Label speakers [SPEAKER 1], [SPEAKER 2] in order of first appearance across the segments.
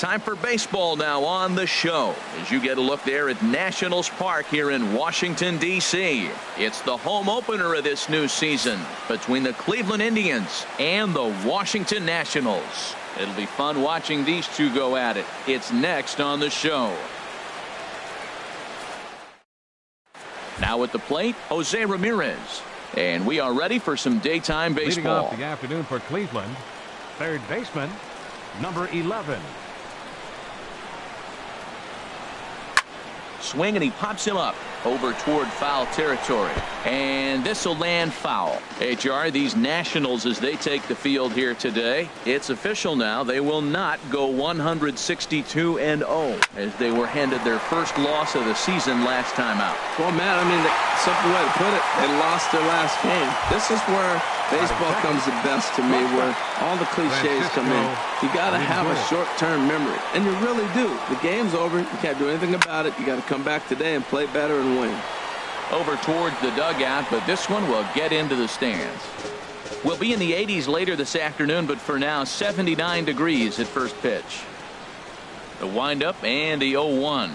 [SPEAKER 1] Time for baseball now on the show as you get a look there at Nationals Park here in Washington, D.C. It's the home opener of this new season between the Cleveland Indians and the Washington Nationals. It'll be fun watching these two go at it. It's next on the show. Now at the plate, Jose Ramirez. And we are ready for some daytime baseball.
[SPEAKER 2] Leading off the afternoon for Cleveland, third baseman, number 11.
[SPEAKER 1] Swing, and he pops him up over toward foul territory. And this will land foul. HR, these Nationals, as they take the field here today, it's official now. They will not go 162-0 as they were handed their first loss of the season last time out.
[SPEAKER 3] Well, Matt, I mean, the simple way to put it, they lost their last game. This is where baseball comes the best to me, where all the cliches come in. You got to have a short-term memory, and you really do. The game's over. You can't do anything about it. You got to come back today and play better and win.
[SPEAKER 1] Over towards the dugout, but this one will get into the stands. We'll be in the 80s later this afternoon, but for now, 79 degrees at first pitch. The windup and the 0-1.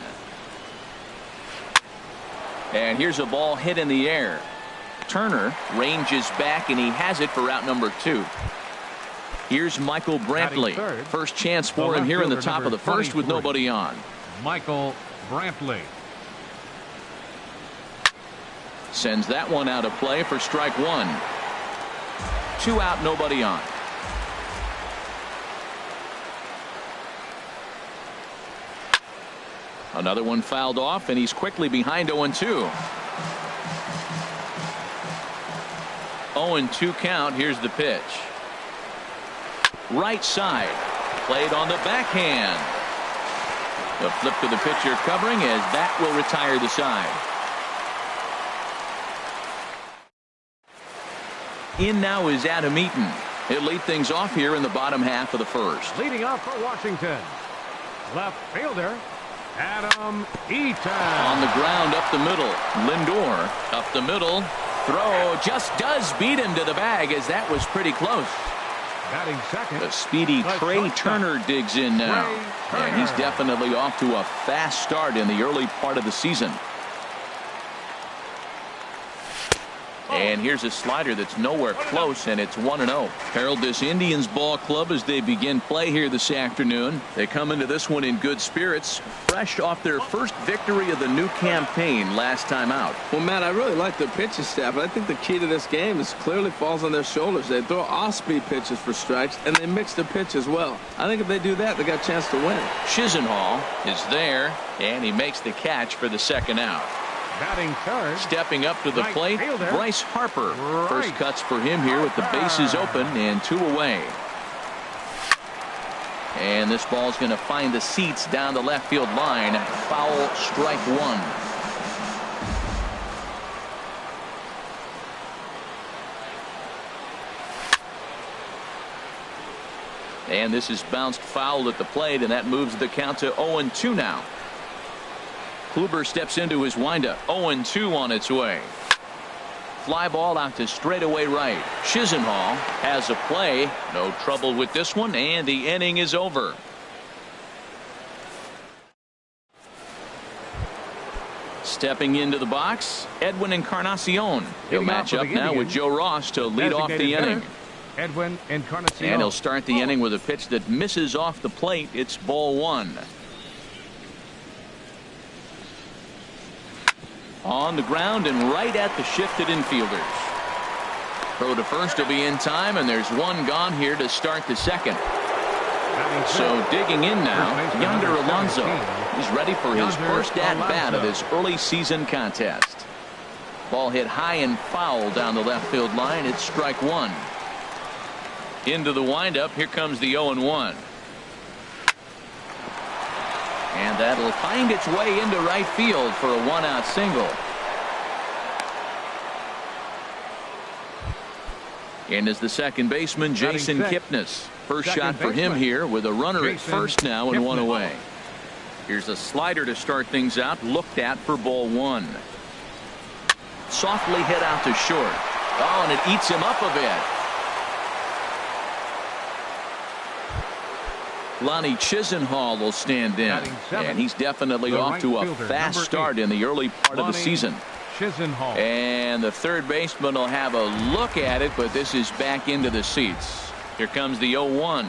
[SPEAKER 1] And here's a ball hit in the air. Turner ranges back, and he has it for out number 2. Here's Michael Brantley. First chance for him here in the top of the first with nobody on.
[SPEAKER 2] Michael Brantley
[SPEAKER 1] sends that one out of play for strike 1. 2 out, nobody on. Another one fouled off, and he's quickly behind 0-2. 0-2 count. Here's the pitch. Right side. Played on the backhand. The flip to the pitcher covering as that will retire the side. In now is Adam Eaton. He'll lead things off here in the bottom half of the first.
[SPEAKER 2] Leading off for Washington, left fielder Adam Eaton.
[SPEAKER 1] On the ground up the middle. Lindor up the middle. Throw just does beat him to the bag as that was pretty close.
[SPEAKER 2] Batting second,
[SPEAKER 1] the speedy Trey Turner digs in now. And he's definitely off to a fast start in the early part of the season. And here's a slider that's nowhere close, and it's 1-0. Harold, this Indians ball club, as they begin play here this afternoon, they come into this one in good spirits, fresh off their first victory of the new campaign last time out.
[SPEAKER 3] Well, Matt, I really like their pitching staff, but I think the key to this game is clearly falls on their shoulders. They throw off-speed pitches for strikes, and they mix their pitch as well. I think if they do that, they got a chance to win.
[SPEAKER 1] Chisenhall is there, and he makes the catch for the second out.
[SPEAKER 2] Batting third,
[SPEAKER 1] stepping up to the plate, Bryce Harper. First cuts for him here with the bases open and 2 away. And this ball's going to find the seats down the left field line. Foul, strike 1. And this is bounced foul at the plate, and that moves the count to 0-2 now. Kluber steps into his windup. 0-2 on its way. Fly ball out to straightaway right. Chisenhall has a play. No trouble with this one, and the inning is over. Stepping into the box, Edwin Encarnacion. He'll match up now with Joe Ross to lead off the inning.
[SPEAKER 2] Edwin Encarnacion.
[SPEAKER 1] And he'll start the inning with a pitch that misses off the plate. It's ball 1. On the ground and right at the shifted infielders. Throw to first will be in time, and there's one gone here to start the second. So digging in now, Yonder Alonso. He's ready for his first at-bat of this early season contest. Ball hit high and foul down the left field line. It's strike 1. Into the windup. Here comes the 0-1. And that'll find its way into right field for a 1-out single. And is the second baseman, Jason Kipnis. First shot for him here with a runner at first now and 1 away. Here's a slider to start things out, looked at for ball 1. Softly hit out to short. Oh, and it eats him up a bit. Lonnie Chisenhall will stand in, and he's definitely off to a fast start in the early part of the season.
[SPEAKER 2] Chisenhall.
[SPEAKER 1] And the third baseman will have a look at it, but this is back into the seats. Here comes the 0-1.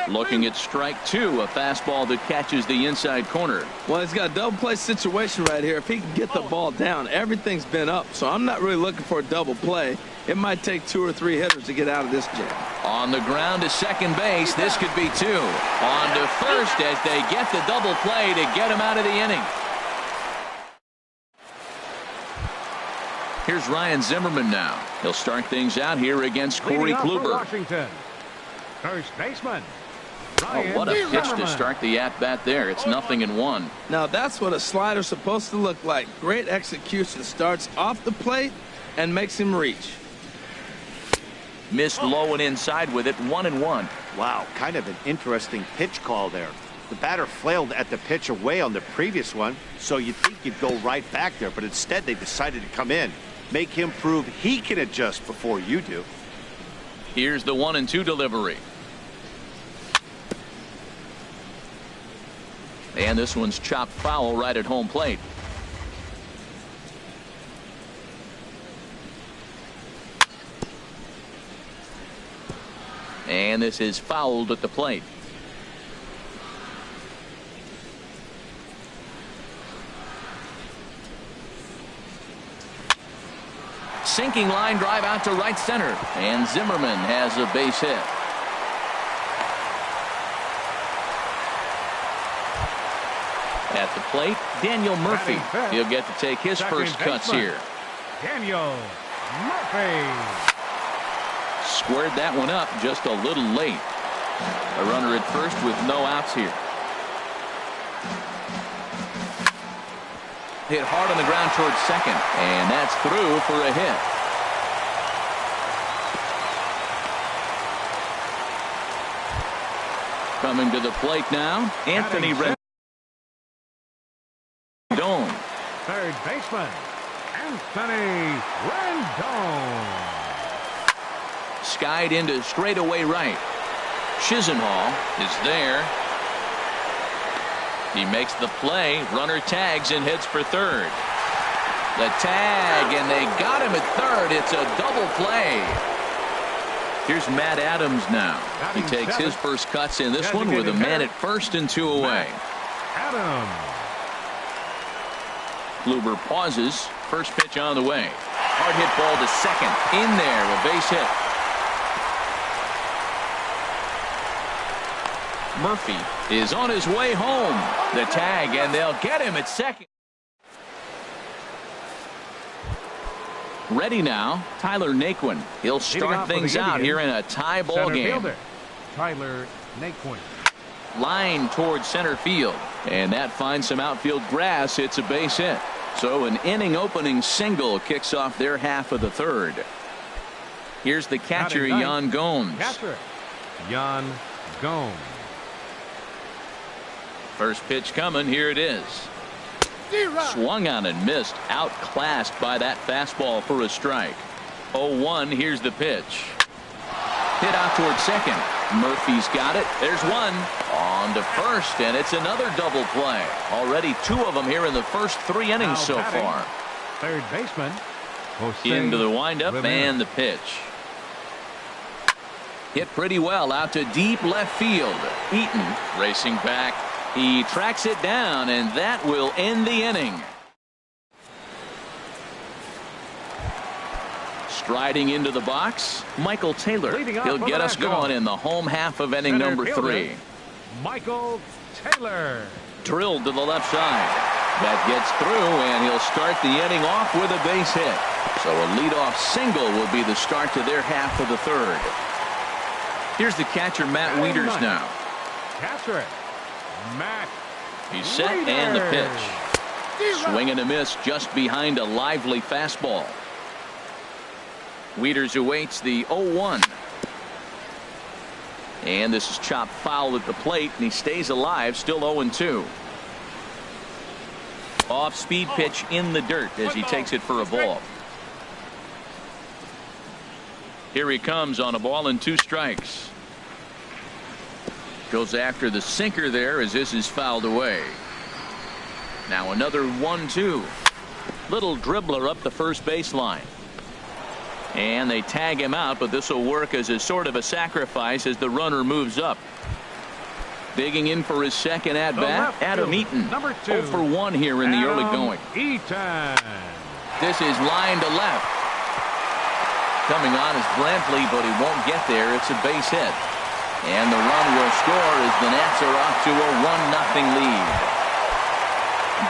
[SPEAKER 1] Looking at strike two, a fastball that catches the inside corner.
[SPEAKER 3] Well, he's got a double play situation right here. If he can get the ball down, everything's been up, so I'm not really looking for a double play. It might take 2 or 3 hitters to get out of this jam.
[SPEAKER 1] On the ground to second base, this could be 2. On to first as they get the double play to get him out of the inning. Here's Ryan Zimmerman now. He'll start things out here against Corey Kluber.
[SPEAKER 2] Washington, first baseman.
[SPEAKER 1] Oh, what a pitch to start the at-bat there. It's 0-1.
[SPEAKER 3] Now, that's what a slider's supposed to look like. Great execution. Starts off the plate and makes him reach.
[SPEAKER 1] Missed low and inside with it, 1-1.
[SPEAKER 4] Wow, kind of an interesting pitch call there. The batter flailed at the pitch away on the previous one, so you'd think you'd go right back there, but instead they decided to come in. Make him prove he can adjust before you do.
[SPEAKER 1] Here's the 1-2 delivery. And this one's chopped foul right at home plate. And this is fouled at the plate. Sinking line drive out to right center. And Zimmerman has a base hit. At the plate, Daniel Murphy. He'll get to take his first cuts here.
[SPEAKER 2] Daniel Murphy.
[SPEAKER 1] Squared that one up just a little late. A runner at first with no outs here. Hit hard on the ground towards second, and that's through for a hit. Coming to the plate now, Anthony Rendon.
[SPEAKER 2] Third baseman, Anthony Rendon.
[SPEAKER 1] Skied into straightaway right. Chisenhall is there. He makes the play. Runner tags and heads for third. The tag, and they got him at third. It's a double play. Here's Matt Adams now. He takes his first cuts in this one with a man at first and 2 away.
[SPEAKER 2] Adams.
[SPEAKER 1] Kluber pauses. First pitch on the way. Hard hit ball to second. In there, a base hit. Murphy is on his way home. The tag, and they'll get him at second. Ready now, Tyler Naquin. He'll start things out here in a tie ball game.
[SPEAKER 2] Tyler Naquin.
[SPEAKER 1] Line towards center field, and that finds some outfield grass. It's a base hit. So an inning opening single kicks off their half of the third. Here's the catcher, Yan Gomes.
[SPEAKER 2] Catcher, Yan Gomes.
[SPEAKER 1] First pitch coming. Here it is. Swung on and missed. Outclassed by that fastball for a strike. 0-1. Here's the pitch. Hit out towards second. Murphy's got it. There's one. On to first, and it's another double play. Already 2 of them here in the first 3 innings so far.
[SPEAKER 2] Third baseman.
[SPEAKER 1] Into the windup and the pitch. Hit pretty well out to deep left field. Eaton racing back. He tracks it down, and that will end the inning. Striding into the box, Michael Taylor. He'll get us going in the home half of inning number 3.
[SPEAKER 2] Michael Taylor.
[SPEAKER 1] Drilled to the left side. That gets through, and he'll start the inning off with a base hit. So a leadoff single will be the start to their half of the third. Here's the catcher, Matt Wieters now.
[SPEAKER 2] Catcher, Matt.
[SPEAKER 1] He's set and the pitch. Swing and a miss just behind a lively fastball. Wieters awaits the 0-1. And this is chopped foul at the plate, and he stays alive, still 0-2. Off-speed pitch in the dirt as he takes it for a ball. Here he comes on a ball and 2 strikes. Goes after the sinker there as this is fouled away. Now another 1-2. Little dribbler up the first baseline. And they tag him out, but this will work as a sort of a sacrifice as the runner moves up. Digging in for his second at-bat, Adam Eaton.
[SPEAKER 2] Number 2.
[SPEAKER 1] 0 for 1 here in the early going.
[SPEAKER 2] Eaton.
[SPEAKER 1] This is line to left. Coming on is Brantley, but he won't get there. It's a base hit. And the run will score as the Nats are off to a 1-0 lead.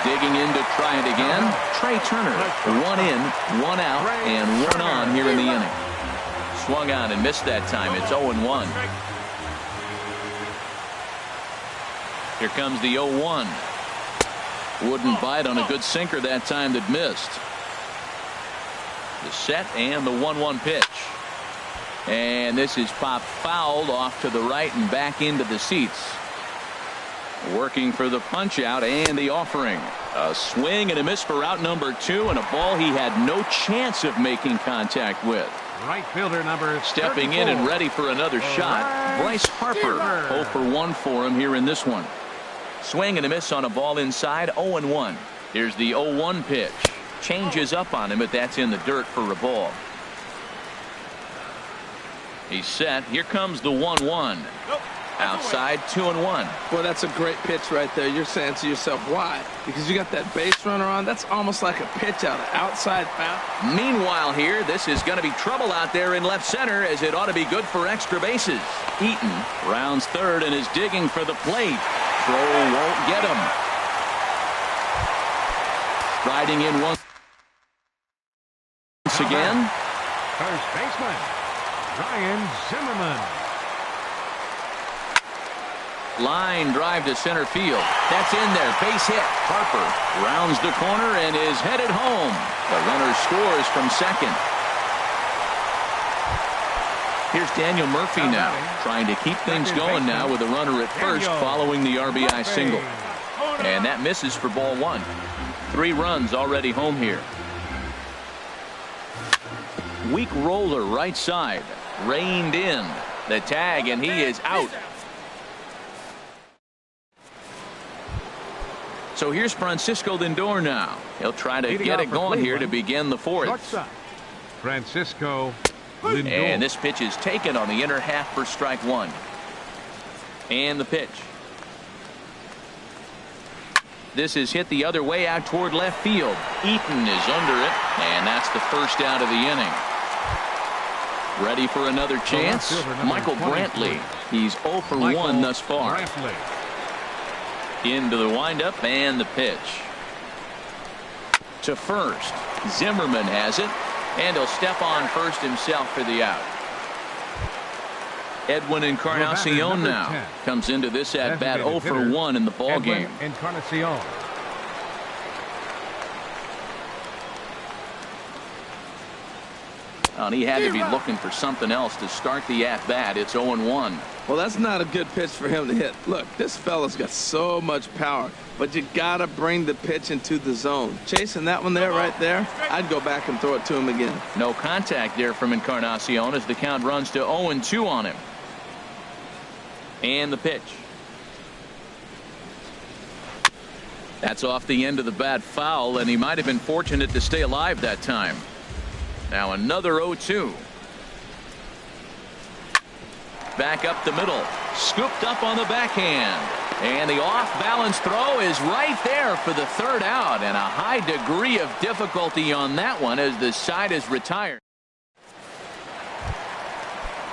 [SPEAKER 1] Digging in to try it again, Trey Turner. 1 in, 1 out, and 1 on here in the inning. Swung on and missed that time. It's 0-1. Here comes the 0-1. Wouldn't bite on a good sinker that time that missed. The set and the 1-1 pitch. And this is popped fouled off to the right and back into the seats. Working for the punch out and the offering. A swing and a miss for out number 2, and a ball he had no chance of making contact with.
[SPEAKER 2] Right fielder number
[SPEAKER 1] Stepping
[SPEAKER 2] 34.
[SPEAKER 1] in and ready for another shot, Bryce Harper. 0 for 1 for him here in this one. Swing and a miss on a ball inside, 0-1. Here's the 0-1 pitch. Changes up on him, but that's in the dirt for a ball. He's set. Here comes the 1-1. Outside, 2-1.
[SPEAKER 3] Well, that's a great pitch right there. You're saying to yourself, why? Because you got that base runner on. That's almost like a pitch out of outside foul.
[SPEAKER 1] Meanwhile here, this is going to be trouble out there in left center, as it ought to be good for extra bases. Eaton rounds third and is digging for the plate. Throw won't get him. Striding in once again.
[SPEAKER 2] First baseman, Ryan Zimmerman.
[SPEAKER 1] Line drive to center field. That's in there. Base hit. Harper rounds the corner and is headed home. The runner scores from second. Here's Daniel Murphy now, trying to keep things going now with a runner at first following the RBI single. And that misses for ball 1. 3 runs already home here. Weak roller right side. Reined in. The tag, and he is out. So here's Francisco Lindor now. He'll try to get it going here to begin the 4th.
[SPEAKER 2] Shortstop, Francisco Lindor.
[SPEAKER 1] And this pitch is taken on the inner half for strike 1. And the pitch. This is hit the other way out toward left field. Eaton is under it, and that's the first out of the inning. Ready for another chance? Michael Brantley. He's 0 for 1 thus far.
[SPEAKER 2] Brantley.
[SPEAKER 1] Into the windup and the pitch. To first. Zimmerman has it, and he'll step on first himself for the out. Edwin Encarnacion now
[SPEAKER 2] 10.
[SPEAKER 1] comes into this at bat 0 for 1 in the ball game.
[SPEAKER 2] Encarnacion.
[SPEAKER 1] And he had to be looking for something else to start the at bat. It's 0-1.
[SPEAKER 3] Well, that's not a good pitch for him to hit. Look, this fella's got so much power, but you got to bring the pitch into the zone. Chasing that one there, right there, I'd go back and throw it to him again.
[SPEAKER 1] No contact there from Encarnacion as the count runs to 0-2 on him. And the pitch. That's off the end of the bat foul, and he might have been fortunate to stay alive that time. Now another 0-2. Back up the middle. Scooped up on the backhand. And the off-balance throw is right there for the 3rd out. And a high degree of difficulty on that one as the side is retired.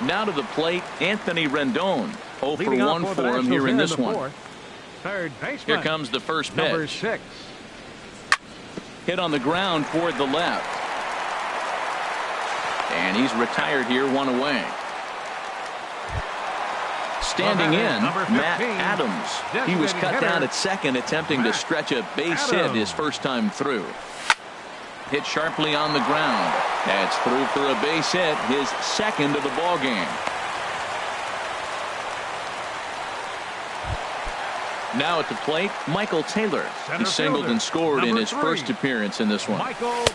[SPEAKER 1] Now to the plate, Anthony Rendon. 0 for 1 for him here in this one.
[SPEAKER 2] Third baseman.
[SPEAKER 1] Here comes the first pitch.
[SPEAKER 2] Number 6.
[SPEAKER 1] Hit on the ground toward the left. And he's retired here, 1 away. Standing in, Matt Adams. He was cut down at second, attempting to stretch a base hit his first time through. Hit sharply on the ground. That's through for a base hit, his second of the ball game. Now at the plate, Michael Taylor. He singled and scored in his first appearance in this one.
[SPEAKER 2] Michael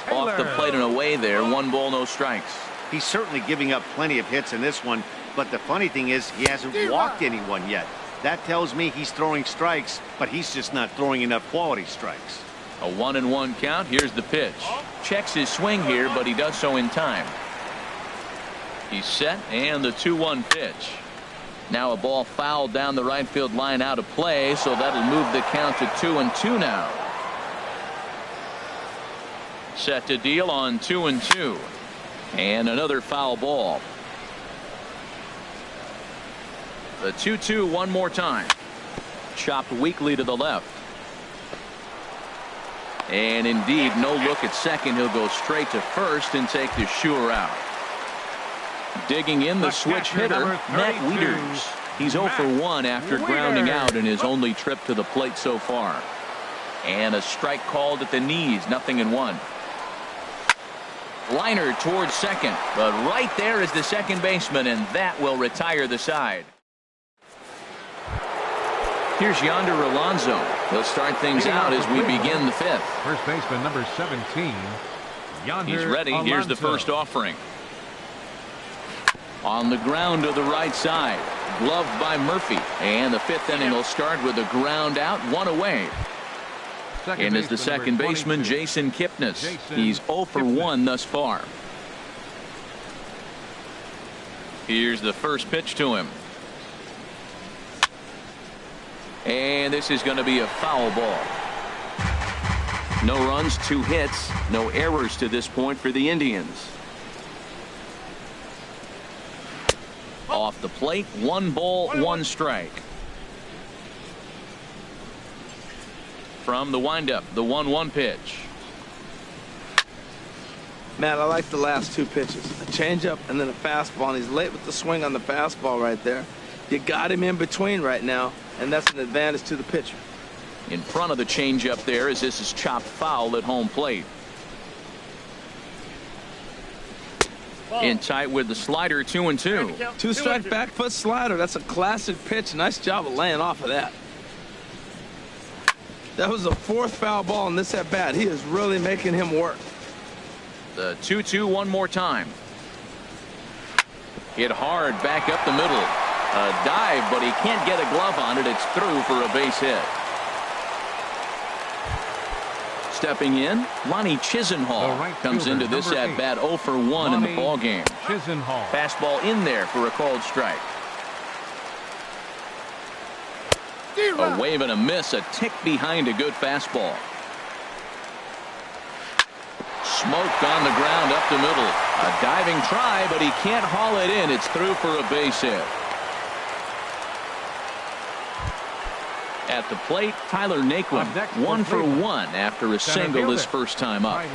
[SPEAKER 2] Taylor.
[SPEAKER 1] Off the plate and away there, 1 ball, no strikes.
[SPEAKER 4] He's certainly giving up plenty of hits in this one, but the funny thing is he hasn't walked anyone yet. That tells me he's throwing strikes, but he's just not throwing enough quality strikes.
[SPEAKER 1] A 1-1 count. Here's the pitch. Checks his swing here, but he does so in time. He's set, and the 2-1 pitch. Now a ball fouled down the right field line out of play, so that'll move the count to 2-2 now. Set to deal on 2-2. And another foul ball. The 2-2 one more time. Chopped weakly to the left. And indeed, no look at second. He'll go straight to first and take the sure out. Digging in the switch hitter, Matt Wieters. He's 0 for 1 after grounding out in his only trip to the plate so far. And a strike called at the knees, 0-1. Liner towards second, but right there is the second baseman, and that will retire the side. Here's Yonder Alonso. He'll start things out as we begin the fifth.
[SPEAKER 2] First baseman number 17. Yonder
[SPEAKER 1] He's ready.
[SPEAKER 2] Alonso.
[SPEAKER 1] Here's the first offering. On the ground to the right side. Gloved by Murphy. And the fifth inning will start with a ground out, 1 away. And as the second baseman, Jason Kipnis. He's 0 for 1 thus far. Here's the first pitch to him. And this is going to be a foul ball. No runs, 2 hits, no errors to this point for the Indians. Off the plate, 1 ball, 1 strike. From the windup, the 1-1 pitch.
[SPEAKER 3] Matt, I like the last 2 pitches. A changeup and then a fastball, and he's late with the swing on the fastball right there. You got him in between right now, and that's an advantage to the pitcher.
[SPEAKER 1] In front of the changeup there as this is chopped foul at home plate. In tight with the slider, 2-2.
[SPEAKER 3] 2-strike back foot slider. That's a classic pitch. Nice job of laying off of that. That was the 4th foul ball in this at bat. He is really making him work.
[SPEAKER 1] The 2-2 one more time. Hit hard back up the middle. A dive, but he can't get a glove on it. It's through for a base hit. Stepping in, Lonnie Chisenhall comes into this at bat 0 for 1 in the ball game. Fastball in there for a called strike. A wave and a miss, a tick behind a good fastball. Smoked on the ground up the middle. A diving try, but he can't haul it in. It's through for a base hit. At the plate, Tyler Naquin, 1 for 1 after a single his first time up.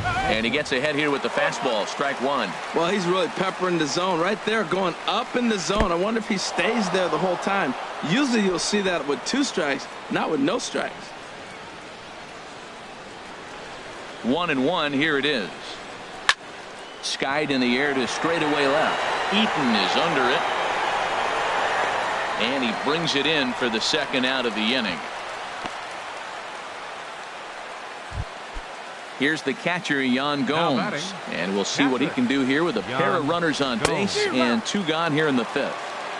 [SPEAKER 1] And he gets ahead here with the fastball, strike 1.
[SPEAKER 3] Well, he's really peppering the zone right there, going up in the zone. I wonder if he stays there the whole time. Usually you'll see that with 2 strikes, not with no strikes.
[SPEAKER 1] 1-1, here it is. Skied in the air to straightaway left. Eaton is under it. And he brings it in for the second out of the inning. Here's the catcher, Yan Gomes. And we'll see what he can do here with a pair of runners on base and 2 gone here in the 5th.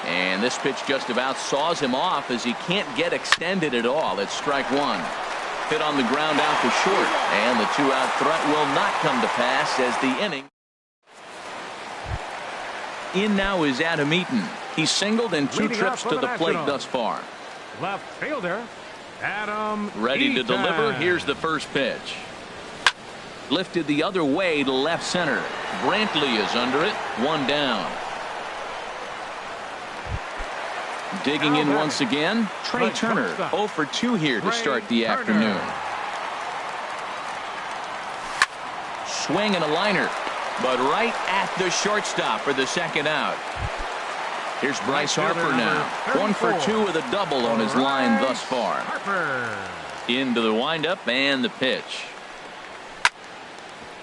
[SPEAKER 1] And this pitch just about saws him off as he can't get extended at all. It's strike 1. Hit on the ground out to short. And the 2-out threat will not come to pass as the inning. In now is Adam Eaton. He's singled in 2 trips to the plate thus far.
[SPEAKER 2] Left fielder, Adam
[SPEAKER 1] Ready to
[SPEAKER 2] Eaton.
[SPEAKER 1] deliver. Here's the first pitch. Lifted the other way to left center. Brantley is under it. 1 down. Digging in once again, Trey Turner. 0 for 2 here to start the afternoon. Swing and a liner, but right at the shortstop for the second out. Here's Bryce Harper now. 1 for 2 with a double on his line thus far. Into the windup and the pitch.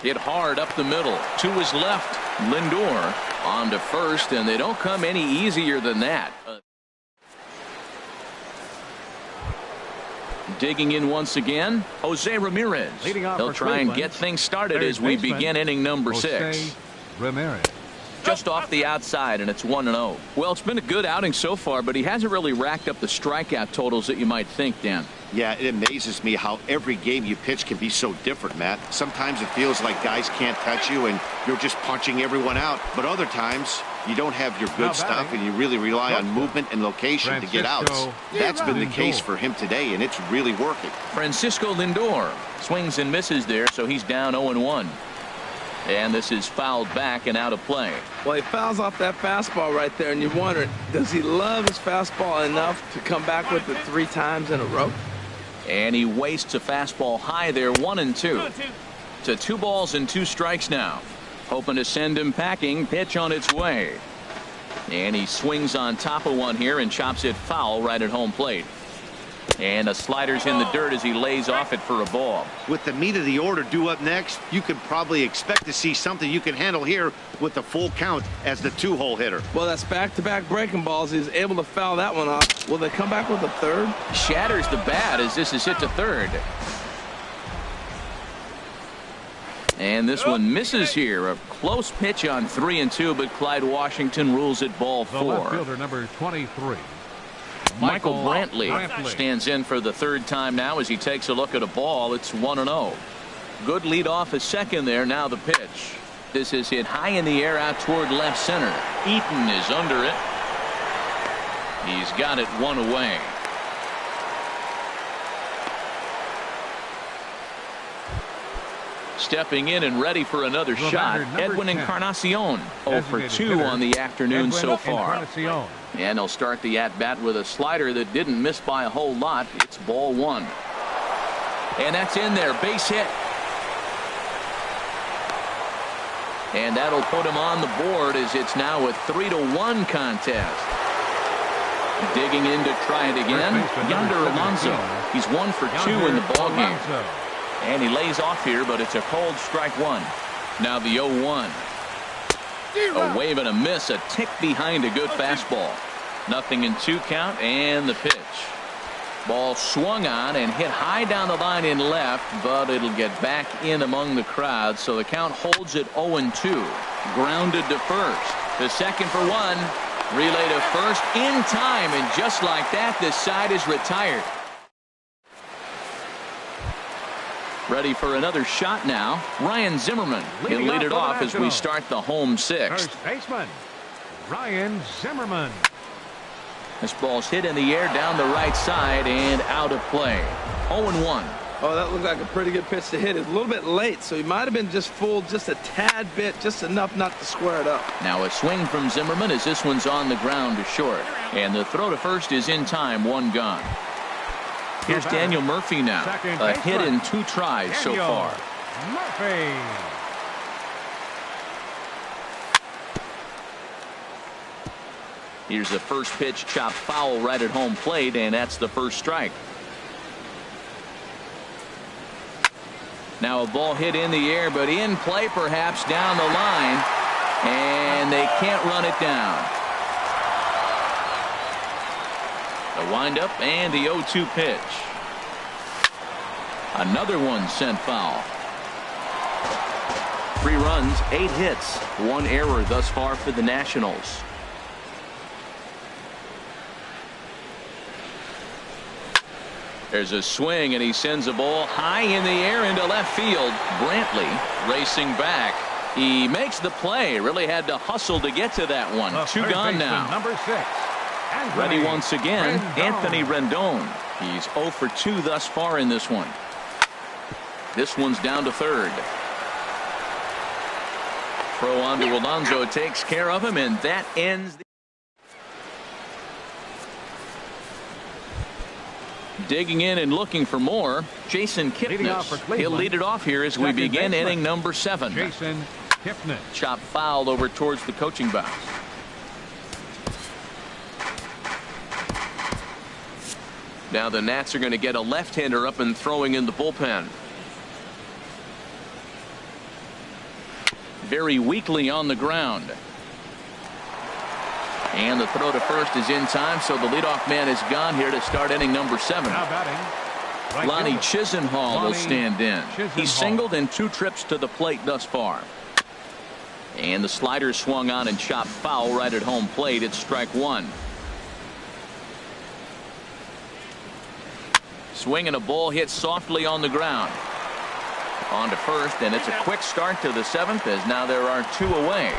[SPEAKER 1] Hit hard up the middle. To his left. Lindor on to first, and they don't come any easier than that. Digging in once again, Jose Ramirez. He'll try and get things started as we begin inning number 6.
[SPEAKER 2] Ramirez.
[SPEAKER 1] just off the outside, and it's 1-0. Well, it's been a good outing so far, but he hasn't really racked up the strikeout totals that you might think, Dan.
[SPEAKER 4] Yeah, it amazes me how every game you pitch can be so different, Matt. Sometimes it feels like guys can't touch you and you're just punching everyone out. But other times, you don't have your good stuff and you really rely on movement and location to get outs. That's been the case for him today, and it's really working.
[SPEAKER 1] Francisco Lindor swings and misses there, so he's down 0-1. And this is fouled back and out of play.
[SPEAKER 3] Well, he fouls off that fastball right there, and you wonder, does he love his fastball enough to come back with it 3 times in a row?
[SPEAKER 1] And he wastes a fastball high there, 1-2. To 2 balls and 2 strikes now. Hoping to send him packing. Pitch on its way. And he swings on top of one here and chops it foul right at home plate. And the slider's in the dirt as he lays off it for a ball.
[SPEAKER 4] With the meat of the order due up next, you can probably expect to see something you can handle here with the full count as the 2-hole hitter.
[SPEAKER 3] Well, that's back-to-back breaking balls. He's able to foul that one off. Will they come back with a third?
[SPEAKER 1] Shatters the bat as this is hit to third. And this one misses here. A close pitch on 3-2, but Clyde Washington rules it ball 4.
[SPEAKER 2] The left fielder, number 23.
[SPEAKER 1] Michael Brantley stands in for the 3rd time now as he takes a look at a ball. It's 1-0. Good lead off a second there. Now the pitch. This is hit high in the air out toward left center. Eaton is under it. He's got it 1 away. Stepping in and ready for another shot, Edwin Encarnacion. 0 for 2 on the afternoon so far. And he'll start the at-bat with a slider that didn't miss by a whole lot. It's ball 1. And that's in there. Base hit. And that'll put him on the board as it's now a 3-1 contest. Digging in to try it again, Yonder Alonso. He's 1 for 2 in the ballgame. And he lays off here, but it's a cold strike 1. Now the 0-1. A wave and a miss, a tick behind a good fastball. 0-2 count, and the pitch. Ball swung on and hit high down the line in left, but it'll get back in among the crowd, so the count holds at 0-2. Grounded to first. The second for 1. Relay to first in time, and just like that, this side is retired. Ready for another shot now. Ryan Zimmerman. He'll lead it off as we start the home 6th.
[SPEAKER 2] First baseman, Ryan Zimmerman.
[SPEAKER 1] This ball's hit in the air down the right side and out of play. 0-1.
[SPEAKER 3] Oh, that looked like a pretty good pitch to hit. It's a little bit late, so he might have been just fooled just a tad bit, just enough not to square it up.
[SPEAKER 1] Now a swing from Zimmerman as this one's on the ground to short. And the throw to first is in time, 1 gone. Here's Daniel Murphy now. A hit in 2 tries so far.
[SPEAKER 2] Murphy.
[SPEAKER 1] Here's the first pitch, chopped foul right at home plate, and that's the first strike. Now a ball hit in the air, but in play perhaps down the line, and they can't run it down. The windup and the 0-2 pitch. Another one sent foul. 3 runs, 8 hits, 1 error thus far for the Nationals. There's a swing, and he sends a ball high in the air into left field. Brantley racing back. He makes the play. Really had to hustle to get to that one. 2 gone now.
[SPEAKER 2] Number 6.
[SPEAKER 1] Ready once again, Anthony Rendon. He's 0 for 2 thus far in this one. This one's down to third. Throw on to Alonso takes care of him, and that ends the digging in and looking for more. Jason Kipnis. He'll lead it off here as we begin inning number 7.
[SPEAKER 2] Jason Kipnis.
[SPEAKER 1] Chop fouled over towards the coaching box. Now the Nats are going to get a left-hander up and throwing in the bullpen. Very weakly on the ground. And the throw to first is in time, so the leadoff man is gone here to start inning number 7. Lonnie Chisenhall will stand in. He's singled in 2 trips to the plate thus far. And the slider swung on and chopped foul right at home plate. It's strike one. Swing and a ball hit softly on the ground. On to first, and it's a quick start to the seventh as now there are two away.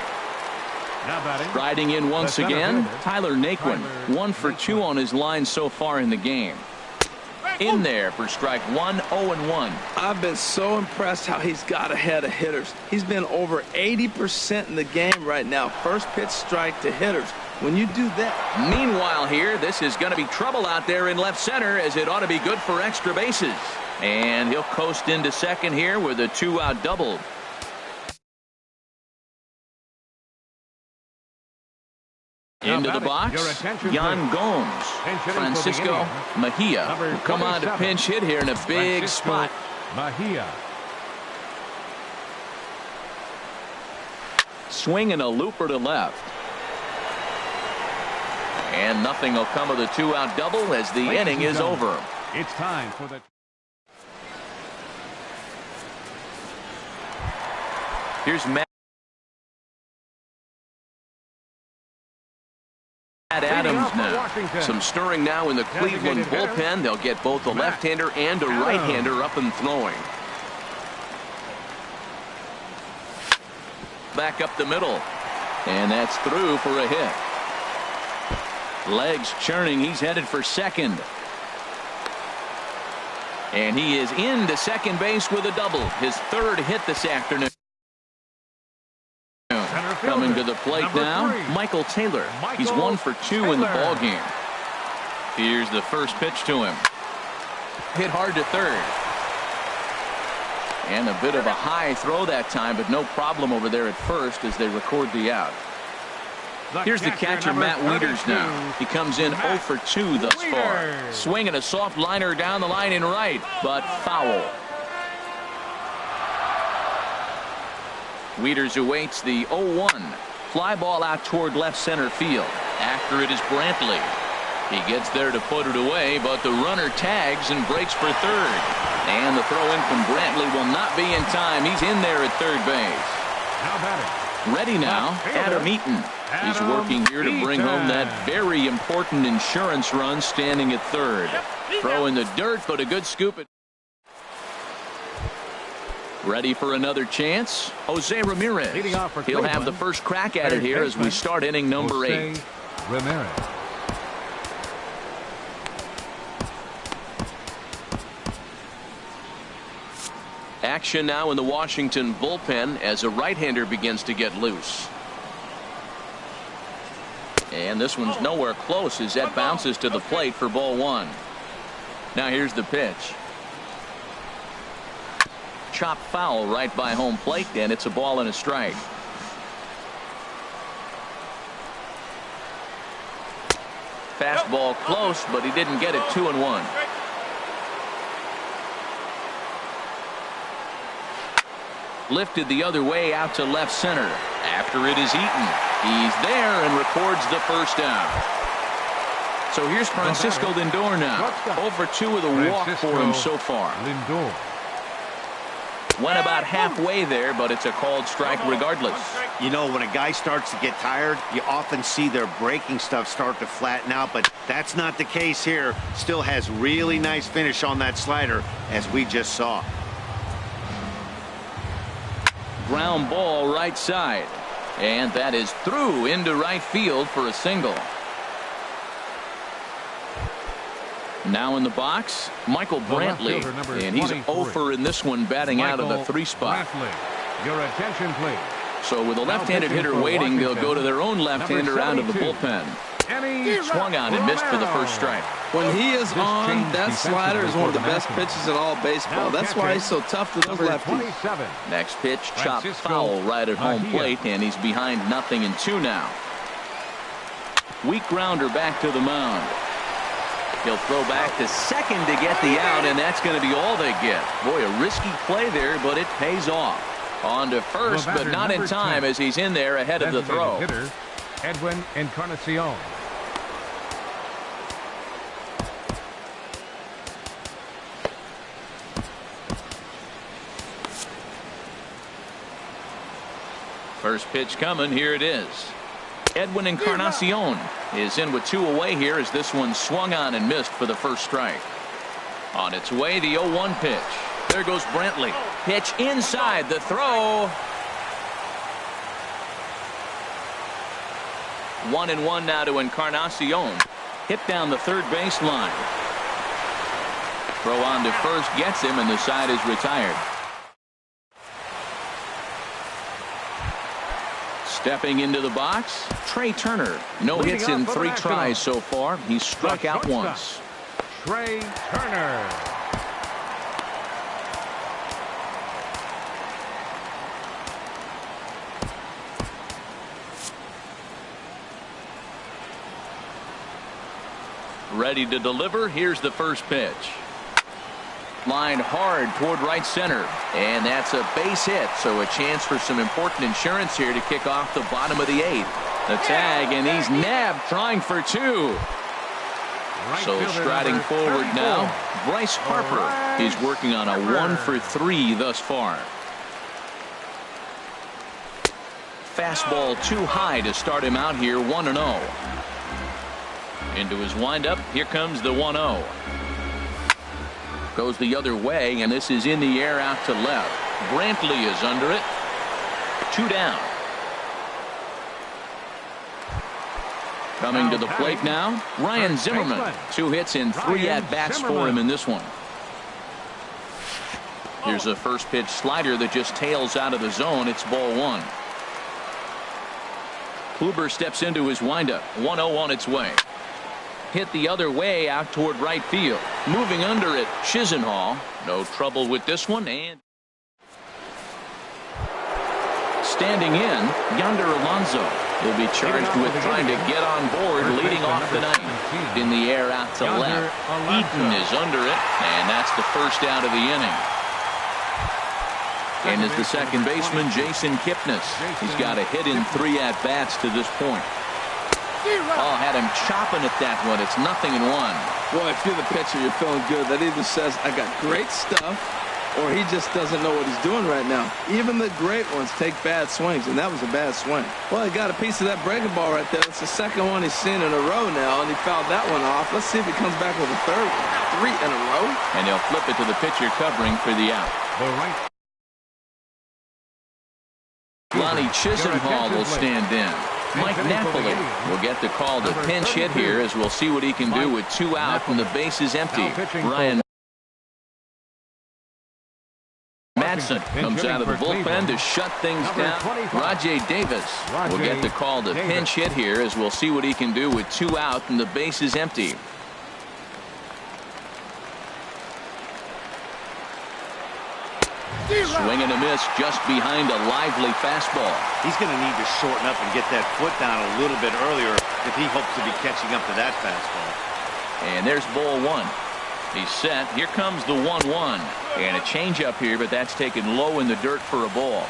[SPEAKER 1] Riding in once again, Tyler Naquin, 1 for 2 on his line so far in the game. In there for strike one, 0-1.
[SPEAKER 3] I've been so impressed how he's got ahead of hitters. He's been over 80% in the game right now. First pitch strike to hitters. When you do that.
[SPEAKER 1] Meanwhile here, this is going to be trouble out there in left center as it ought to be good for extra bases. And he'll coast into second here with a 2-out double. Into the box, Yan Gomes. Francisco Mejia will come on to pinch hit here in a big spot.
[SPEAKER 2] Mejia.
[SPEAKER 1] Swing and a looper to left. And nothing will come of the 2-out double as the inning is over.
[SPEAKER 2] It's time for the...
[SPEAKER 1] Here's Matt Adams now. Some stirring now in the Cleveland bullpen. They'll get both a left-hander and a right-hander up and throwing. Back up the middle. And that's through for a hit. Legs churning. He's headed for second. And he is into second base with a double. His third hit this afternoon. Coming to the plate now, Michael Taylor. He's 1 for 2 in the ball game. Here's the first pitch to him. Hit hard to third. And a bit of a high throw that time, but no problem over there at first as they record the out. Here's the catcher, Matt Wieters now. He comes in 0 for 2 thus far. Swinging a soft liner down the line in right, but foul. Wieters awaits the 0-1. Fly ball out toward left center field. After it is Brantley. He gets there to put it away, but the runner tags and breaks for third. And the throw in from Brantley will not be in time. He's in there at third base. Ready now, Adam Eaton. He's working here to bring home that very important insurance run standing at third. Throw in the dirt, but a good scoop. Ready for another chance? Jose Ramirez. He'll have the first crack at it here as we start inning number 8.
[SPEAKER 2] Ramirez.
[SPEAKER 1] Action now in the Washington bullpen as a right-hander begins to get loose. And this one's nowhere close as that bounces to the plate for ball 1. Now here's the pitch. Chopped foul right by home plate, and it's a ball and a strike. Fastball close, but he didn't get it. 2-1. Lifted the other way out to left center. After it is Eaton. He's there and records the first down. So here's Francisco Lindor now. 0 for 2 with a walk for him so far.
[SPEAKER 2] Lindor.
[SPEAKER 1] Went about halfway there, but it's a called strike regardless.
[SPEAKER 4] You know, when a guy starts to get tired, you often see their breaking stuff start to flatten out, but that's not the case here. Still has really nice finish on that slider, as we just saw.
[SPEAKER 1] Ground ball right side. And that is through into right field for a single. Now in the box, Michael Brantley. And he's 0 for in this one, batting out of the 3 spot.
[SPEAKER 2] Your attention, please.
[SPEAKER 1] So with a left-handed hitter waiting, they'll go to their own left-hander out of the bullpen. Swung on and missed for the first strike.
[SPEAKER 3] When he is on, that slider is one of the best pitches in all baseball. That's why he's so tough to those lefties.
[SPEAKER 1] Next pitch, chopped foul right at home plate, and he's behind 0-2 now. Weak grounder back to the mound. He'll throw back to second to get the out, and that's going to be all they get. Boy, a risky play there, but it pays off. On to first, but not in time as he's in there ahead of the throw.
[SPEAKER 2] Hitter, Edwin Encarnacion.
[SPEAKER 1] First pitch coming. Here it is. Edwin Encarnacion is in with 2 away here as this one swung on and missed for the first strike. On its way, the 0-1 pitch. There goes Brantley. Pitch inside. The throw. 1-1 now to Encarnacion. Hit down the third base line. Throw on to first gets him, and the side is retired. Stepping into the box, Trey Turner. No hits in 3 tries so far. He's struck out once.
[SPEAKER 2] Trey Turner.
[SPEAKER 1] Ready to deliver. Here's the first pitch. Line hard toward right center, and that's a base hit, so a chance for some important insurance here to kick off the bottom of the 8th. The tag, and he's nabbed, trying for 2. So striding forward now, Bryce Harper. He's working on a 1 for 3 thus far. Fastball too high to start him out here, 1-0. Into his windup, here comes the 1-0. Goes the other way, and this is in the air out to left. Brantley is under it. 2 down. Coming to the plate now, Ryan Zimmerman. 2 hits in 3 at-bats for him in this one. Here's a first pitch slider that just tails out of the zone. It's ball 1. Kluber steps into his windup. 1-0 on its way. Hit the other way out toward right field. Moving under it, Chisenhall. No trouble with this one. And standing in, Yonder Alonso. He'll be charged with trying to get on board, leading off the ninth. In the air out to left. Eaton is under it, and that's the first out of the inning. And is the second baseman, Jason Kipnis. He's got a hit in 3 at-bats to this point. Oh, had him chopping at that one. It's 0-1.
[SPEAKER 3] Boy, if you're the pitcher, you're feeling good. That either says, I got great stuff, or he just doesn't know what he's doing right now. Even the great ones take bad swings, and that was a bad swing. Well, he got a piece of that breaking ball right there. It's the second one he's seen in a row now, and he fouled that one off. Let's see if he comes back with a third one. 3 in a row.
[SPEAKER 1] And he'll flip it to the pitcher covering for the out. Lonnie Chisenhall will stand in. Mike Napoli will get the call to pinch hit here, as we'll see what he can do with 2 out and the base is empty. Ryan Madsen comes out of the bullpen to shut things down. Rajay Davis will get the call to pinch hit here, as we'll see what he can do with 2 out and the base is empty. Swing and a miss just behind a lively fastball.
[SPEAKER 4] He's going to need to shorten up and get that foot down a little bit earlier if he hopes to be catching up to that fastball.
[SPEAKER 1] And there's ball 1. He's set. Here comes the 1-1. And a changeup here, but that's taken low in the dirt for a ball.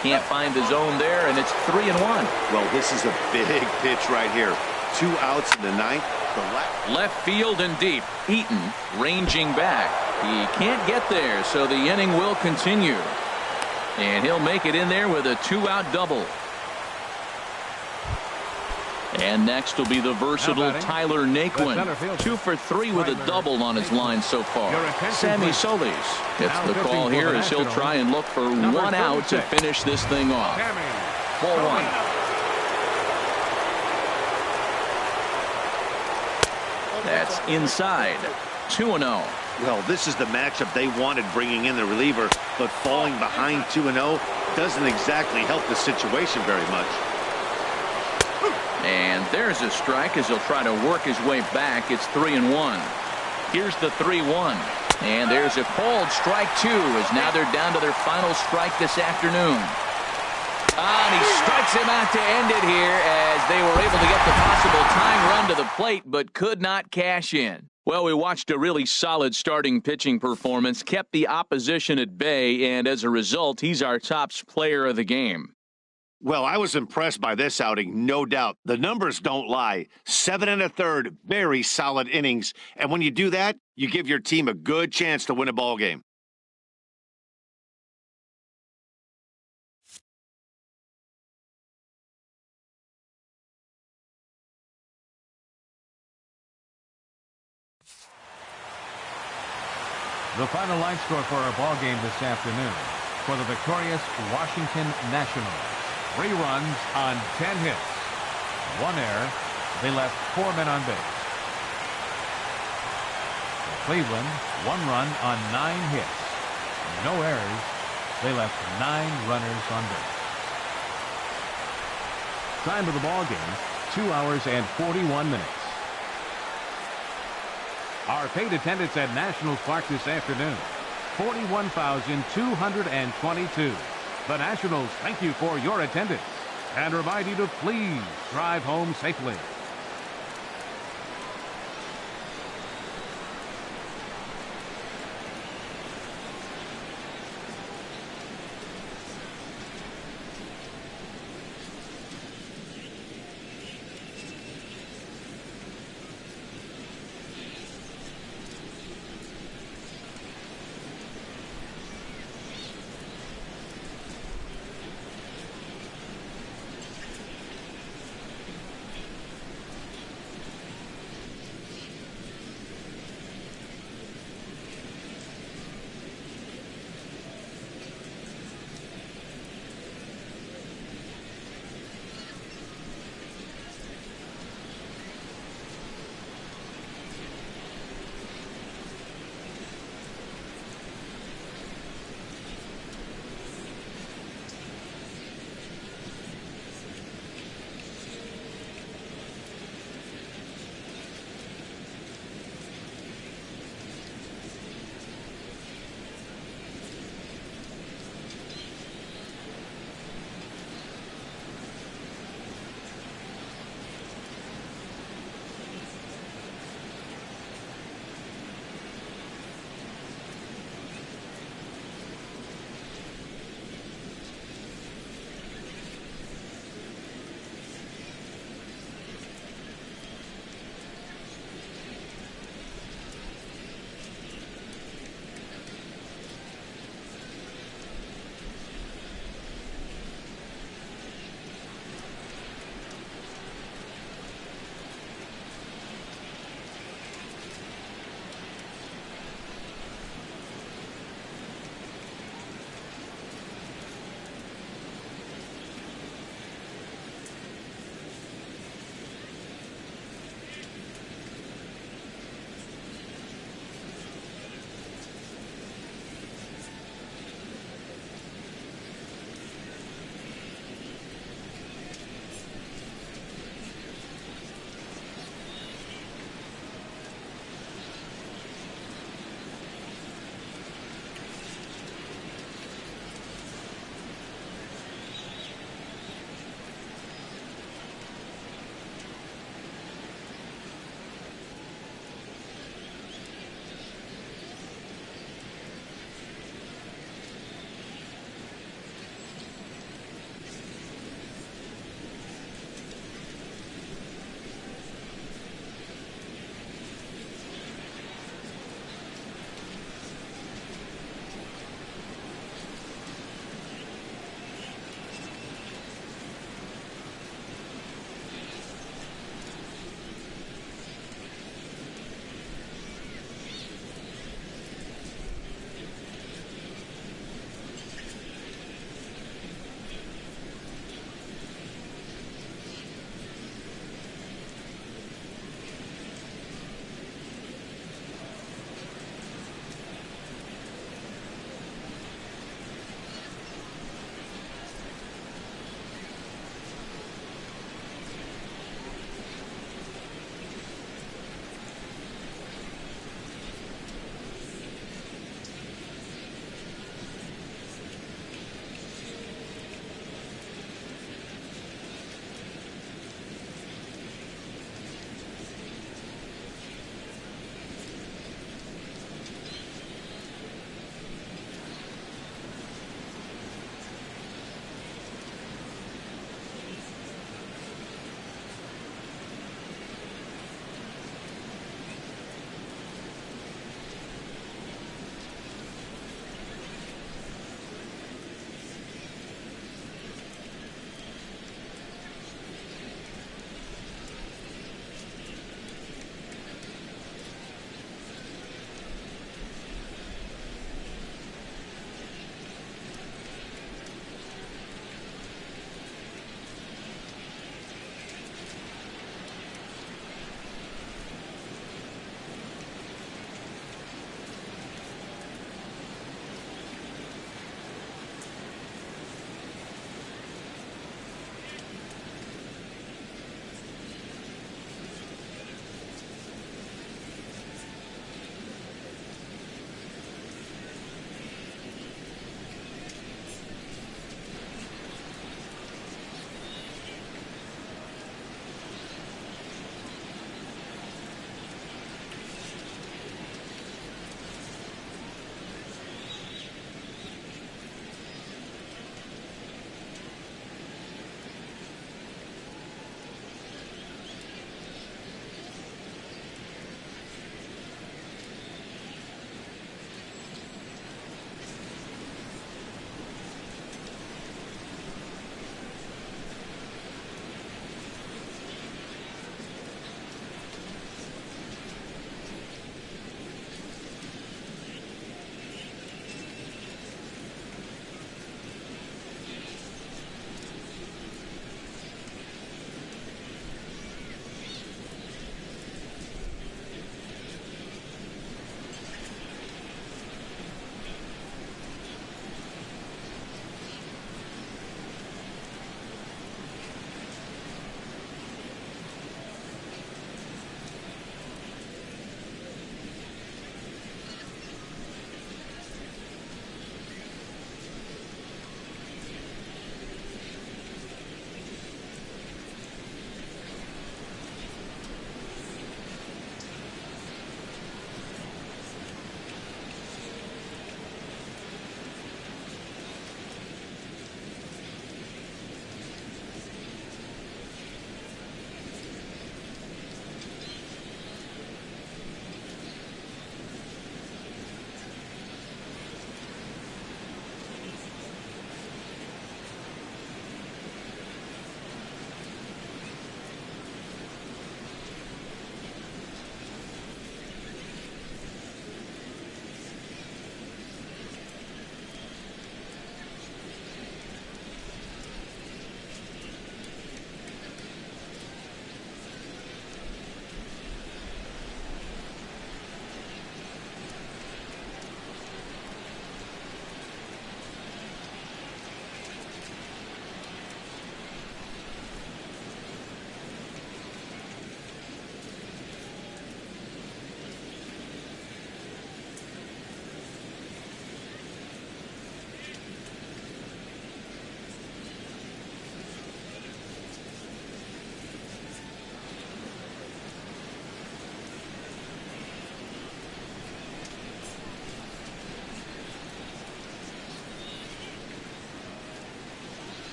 [SPEAKER 1] Can't find the zone there, and it's 3-1.
[SPEAKER 4] Well, this is a big pitch right here. 2 outs in the 9th.
[SPEAKER 1] Left field and deep. Eaton ranging back. He can't get there, so the inning will continue. And he'll make it in there with a 2-out double. And next will be the versatile Tyler Naquin. 2 for 3 with a double on his line so far. Sammy Solis gets the call here as he'll try and look for 1 out to finish this thing off. Ball 1. That's inside. 2-0.
[SPEAKER 4] Well, this is the matchup they wanted, bringing in the reliever, but falling behind 2-0 doesn't exactly help the situation very much.
[SPEAKER 1] And there's a strike as he'll try to work his way back. It's 3-1. Here's the 3-1. And there's a called strike 2, as now they're down to their final strike this afternoon. And he strikes him out to end it here, as they were able to get the possible tying run to the plate, but could not cash in. Well, we watched a really solid starting pitching performance, kept the opposition at bay, and as a result, he's our top player of the game.
[SPEAKER 4] Well, I was impressed by this outing, no doubt. The numbers don't lie. 7 1/3, very solid innings. And when you do that, you give your team a good chance to win a ball game.
[SPEAKER 2] The final line score for our ball game this afternoon. For the victorious Washington Nationals, 3 runs on 10 hits. 1 error. They left 4 men on base. For Cleveland, 1 run on 9 hits. No errors. They left 9 runners on base. Time of the ball game, 2 hours and 41 minutes. Our paid attendance at Nationals Park this afternoon, 41,222. The Nationals thank you for your attendance and remind you to please drive home safely.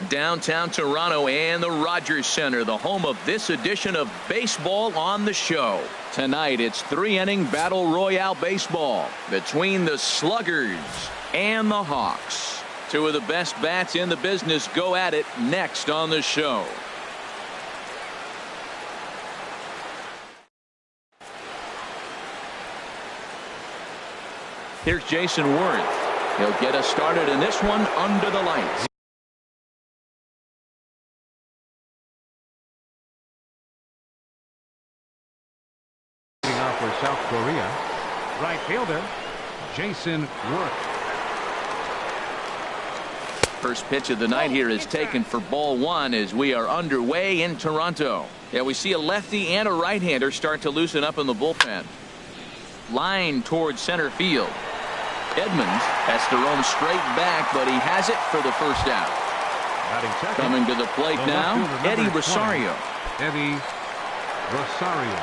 [SPEAKER 1] Downtown Toronto and the Rogers Center, the home of this edition of Baseball on the Show. Tonight, it's 3-inning Battle Royale baseball between the Sluggers and the Hawks. Two of the best bats in the business go at it next on the show. Here's Jason Worth. He'll get us started in this one under the lights.
[SPEAKER 2] For South Korea, right fielder Jason Worth.
[SPEAKER 1] First pitch of the night here is taken for ball one as we are underway in Toronto. Yeah, we see a lefty and a right-hander start to loosen up in the bullpen. Line towards center field. Edmonds has to roam straight back, but he has it for the first out. Coming to the plate now, Eddie Rosario.
[SPEAKER 2] Eddie Rosario.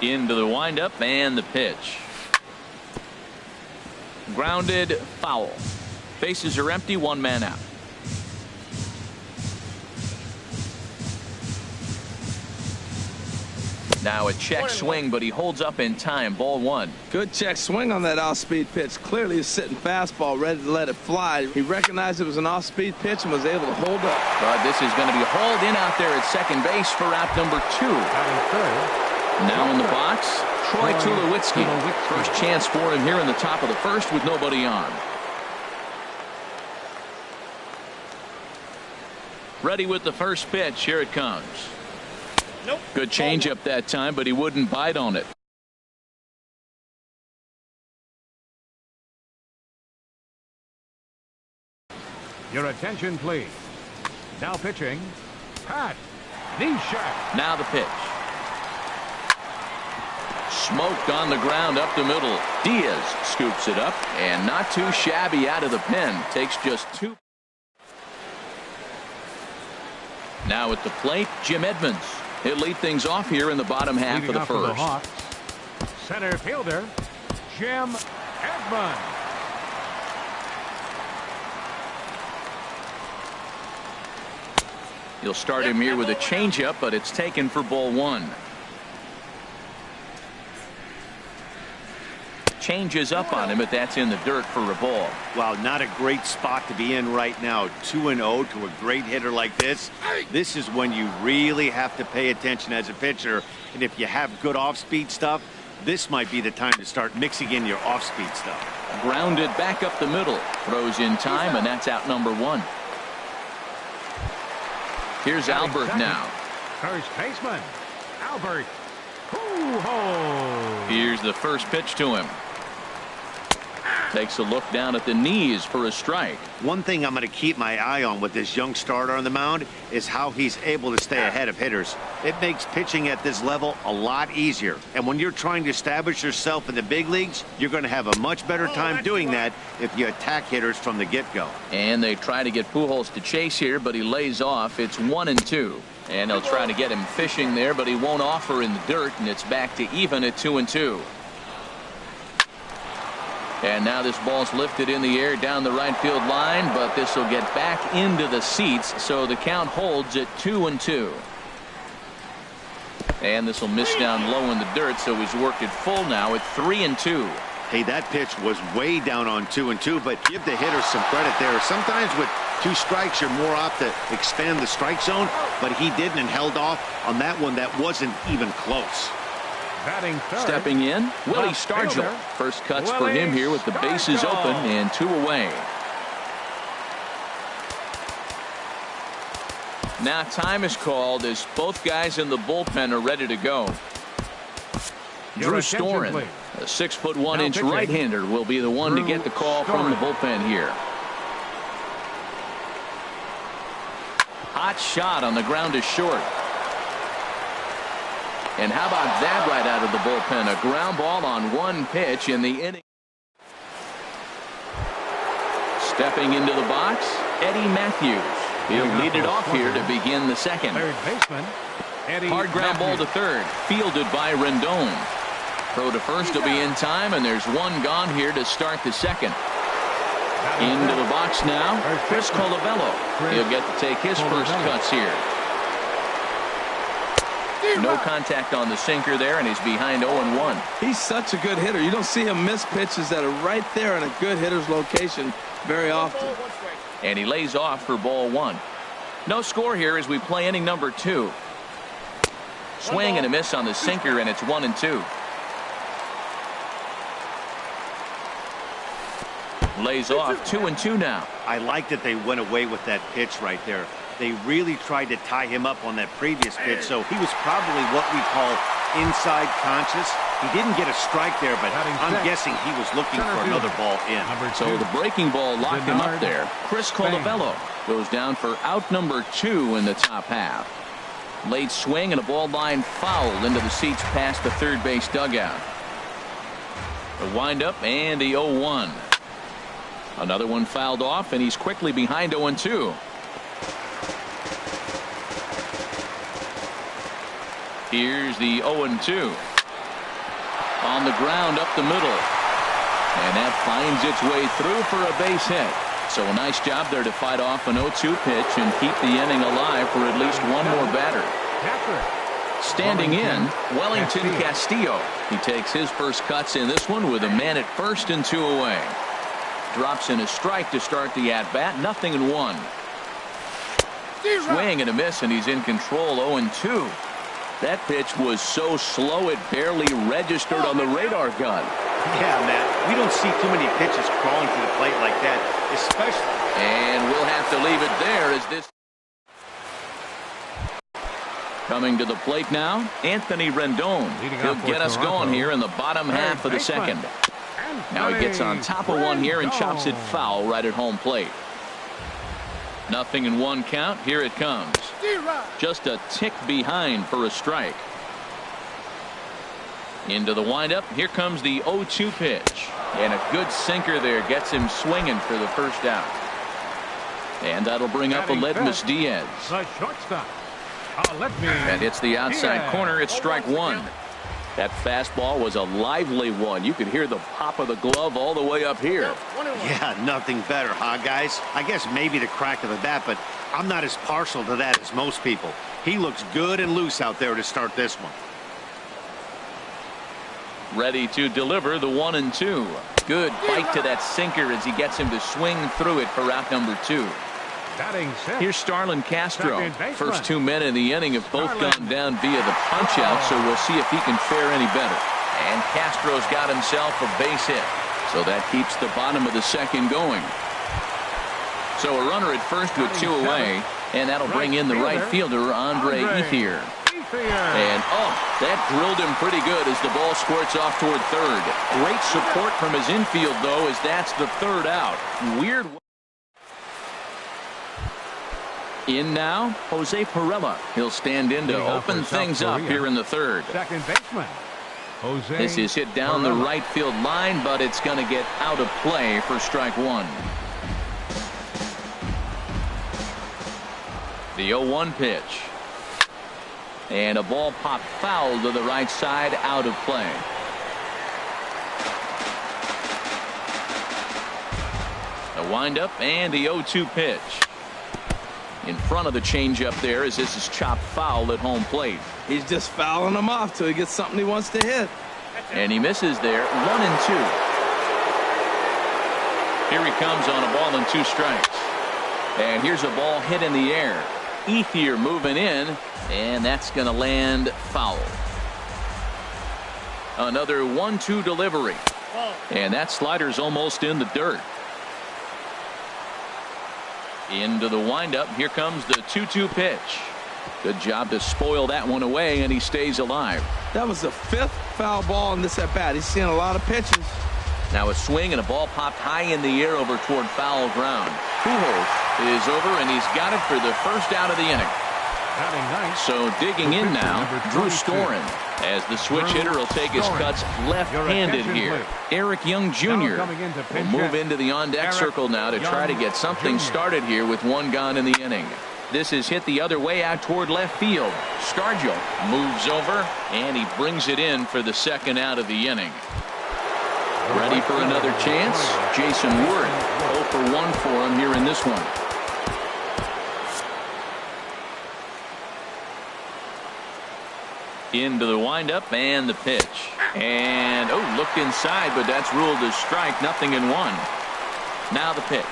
[SPEAKER 1] Into the windup and the pitch. Grounded, foul. Bases are empty, one man out. Now a check swing, but he holds up in time. Ball one.
[SPEAKER 3] Good check swing on that off-speed pitch. Clearly he's sitting fastball, ready to let it fly. He recognized it was an off-speed pitch and was able to hold up.
[SPEAKER 1] But this is going to be hauled in out there at second base for out number 2. Now in the box, Troy Tulowitzki. First chance for him here in the top of the first with nobody on. Ready with the first pitch. Here it comes.
[SPEAKER 4] Nope.
[SPEAKER 1] Good changeup that time, but he wouldn't bite on it.
[SPEAKER 2] Your attention, please. Now pitching, Pat Neshek.
[SPEAKER 1] Now the pitch. Smoked on the ground up the middle. Diaz scoops it up and not too shabby out of the pen. Takes just 2. Now at the plate, Jim Edmonds. He'll lead things off here in the bottom half of the first.
[SPEAKER 2] Center fielder Jim Edmonds.
[SPEAKER 1] You'll start him here with a changeup, but it's taken for ball one. Changes up on him, but that's in the dirt for a ball.
[SPEAKER 4] Wow, not a great spot to be in right now. 2-0 to a great hitter like this. This is when you really have to pay attention as a pitcher. And if you have good off-speed stuff, this might be the time to start mixing in your off-speed stuff.
[SPEAKER 1] Grounded back up the middle. Throws in time, and that's out number 1. Here's Albert now.
[SPEAKER 2] First baseman, Albert Pujols.
[SPEAKER 1] Here's the first pitch to him. Takes a look down at the knees for a strike.
[SPEAKER 4] One thing I'm going to keep my eye on with this young starter on the mound is how he's able to stay ahead of hitters. It makes pitching at this level a lot easier. And when you're trying to establish yourself in the big leagues, you're going to have a much better time doing that if you attack hitters from the get-go.
[SPEAKER 1] And they try to get Pujols to chase here, but he lays off. It's 1-2. And they'll try to get him fishing there, but he won't offer in the dirt, and it's back to even at 2-2. And now this ball's lifted in the air down the right field line, but this will get back into the seats, so the count holds at 2-2. And this will miss down low in the dirt, so he's worked it full now at 3-2.
[SPEAKER 4] Hey, that pitch was way down on 2-2, but give the hitter some credit there. Sometimes with 2 strikes, you're more apt to expand the strike zone, but he didn't and held off on that one that wasn't even close.
[SPEAKER 2] Batting third.
[SPEAKER 1] Stepping in, Willie Stargell. First cuts for him here with the bases open and 2 away. Now time is called as both guys in the bullpen are ready to go. Drew Storen, a 6'1" right-hander, will be the one to get the call from the bullpen here. Hot shot on the ground is short. And how about that right out of the bullpen? A ground ball on 1 pitch in the inning. Stepping into the box, Eddie Matthews. He'll lead it off here to begin the second.
[SPEAKER 2] Third baseman, Eddie
[SPEAKER 1] Hard ground ball to third, fielded by Rendon. Throw to first will be in time, and there's 1 gone here to start the second. Into the box now, Chris Colabello. He'll get to take his first cuts here. No contact on the sinker there, and he's behind 0-1.
[SPEAKER 3] He's such a good hitter. You don't see him miss pitches that are right there in a good hitter's location very often.
[SPEAKER 1] And he lays off for ball 1. No score here as we play inning number 2. Swing and a miss on the sinker, and it's 1-2. Lays off 2-2 now.
[SPEAKER 4] I like that they went away with that pitch right there. They really tried to tie him up on that previous pitch, so he was probably what we call inside conscious. He didn't get a strike there, but I'm guessing he was looking for another ball in.
[SPEAKER 1] So the breaking ball locked him up there. Chris Colabello goes down for out number 2 in the top half. Late swing and a ball line foul into the seats past the third base dugout. The windup and the 0-1. Another one fouled off, and he's quickly behind 0-2. Here's the 0-2. On the ground up the middle. And that finds its way through for a base hit. So a nice job there to fight off an 0-2 pitch and keep the inning alive for at least one more batter. Standing in, Wellington Castillo. He takes his first cuts in this one with a man at first and 2 away. Drops in a strike to start the at-bat. 0-1. Swing and a miss, and he's in control. 0-2. That pitch was so slow it barely registered on the radar gun.
[SPEAKER 4] Yeah, Matt. We don't see too many pitches crawling to the plate like that, especially.
[SPEAKER 1] And we'll have to leave it there as this. Coming to the plate now, Anthony Rendon. He'll get us going here in the bottom half of the second. Now he gets on top of one here and chops it foul right at home plate. 0-1 count. Here it comes. Just a tick behind for a strike. Into the windup. Here comes the 0-2 pitch. And a good sinker there gets him swinging for the first out. And that'll bring up Aledmus Diaz.
[SPEAKER 2] The shortstop.
[SPEAKER 1] That hits the outside corner. It's strike 1. That fastball was a lively one. You could hear the pop of the glove all the way up here.
[SPEAKER 4] Yeah, nothing better, huh, guys? I guess maybe the crack of the bat, but I'm not as partial to that as most people. He looks good and loose out there to start this one.
[SPEAKER 1] Ready to deliver the 1-2. Good bite to that sinker as he gets him to swing through it for out number 2. Here's Starlin Castro. First 2 men in the inning have both gone down via the punch-out, so we'll see if he can fare any better. And Castro's got himself a base hit, so that keeps the bottom of the second going. So a runner at first with 2 away, and that'll bring in the right fielder, Andre Ethier. And, that drilled him pretty good as the ball squirts off toward third. Great support from his infield, though, as that's the third out. Weird. In now, Jose Perella. He'll stand in to open things up here in the third.
[SPEAKER 2] Second baseman. Jose
[SPEAKER 1] This is hit down the right field line, but it's going to get out of play for strike 1. The 0-1 pitch. And a ball popped foul to the right side, out of play. The windup and the 0-2 pitch. In front of the changeup there as this is chopped foul at home plate.
[SPEAKER 3] He's just fouling him off till he gets something he wants to hit.
[SPEAKER 1] And he misses there. 1-2. Here he comes on a ball and 2 strikes. And here's a ball hit in the air. Ethier moving in, and that's going to land foul. Another 1-2 delivery. And that slider's almost in the dirt. Into the windup. Here comes the 2-2 pitch. Good job to spoil that one away, and he stays alive.
[SPEAKER 3] That was the 5th foul ball in this at bat. He's seeing a lot of pitches.
[SPEAKER 1] Now a swing and a ball popped high in the air over toward foul ground. Pujols is over, and he's got it for the first out of the inning. So digging in now, Drew Storen, as the switch hitter will take his cuts left-handed here. Eric Young Jr. will move into the on-deck circle now to try to get something started here with 1 gone in the inning. This is hit the other way out toward left field. Stargell moves over, and he brings it in for the second out of the inning. Ready for another chance. Jason Worth 0 for 1 for him here in this one. Into the windup and the pitch. And, oh, looked inside, but that's ruled as strike. Nothing in one. Now the pitch.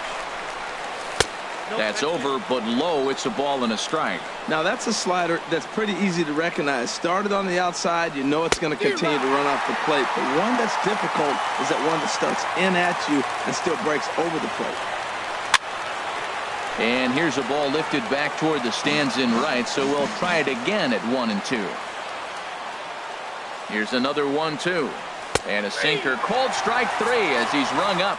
[SPEAKER 1] That's over, but low. It's a ball and a strike.
[SPEAKER 3] Now that's a slider that's pretty easy to recognize. Started on the outside, you know it's going to continue to run off the plate. The one that's difficult is that one that starts in at you and still breaks over the plate.
[SPEAKER 1] And here's a ball lifted back toward the stands in right, so we'll try it again at 1-2. Here's another 1-2. And a sinker, called strike 3 as he's rung up.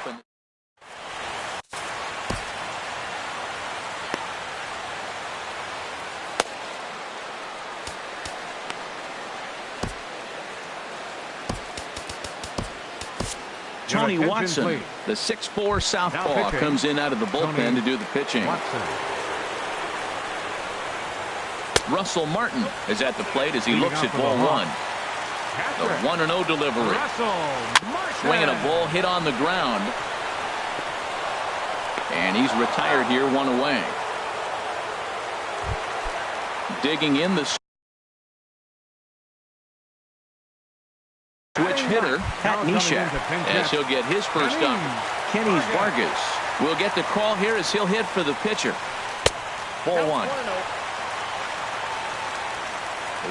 [SPEAKER 1] Tony Watson, the 6'4" southpaw, comes in out of the bullpen to do the pitching. Russell Martin is at the plate as he looks at ball 1. The 1-0 delivery. Swinging a ball hit on the ground. And he's retired here, 1 away. Digging in the switch hitter, Pat Neshek, as he'll get his first up. Kenny Vargas will get the call here as he'll hit for the pitcher. Ball 1.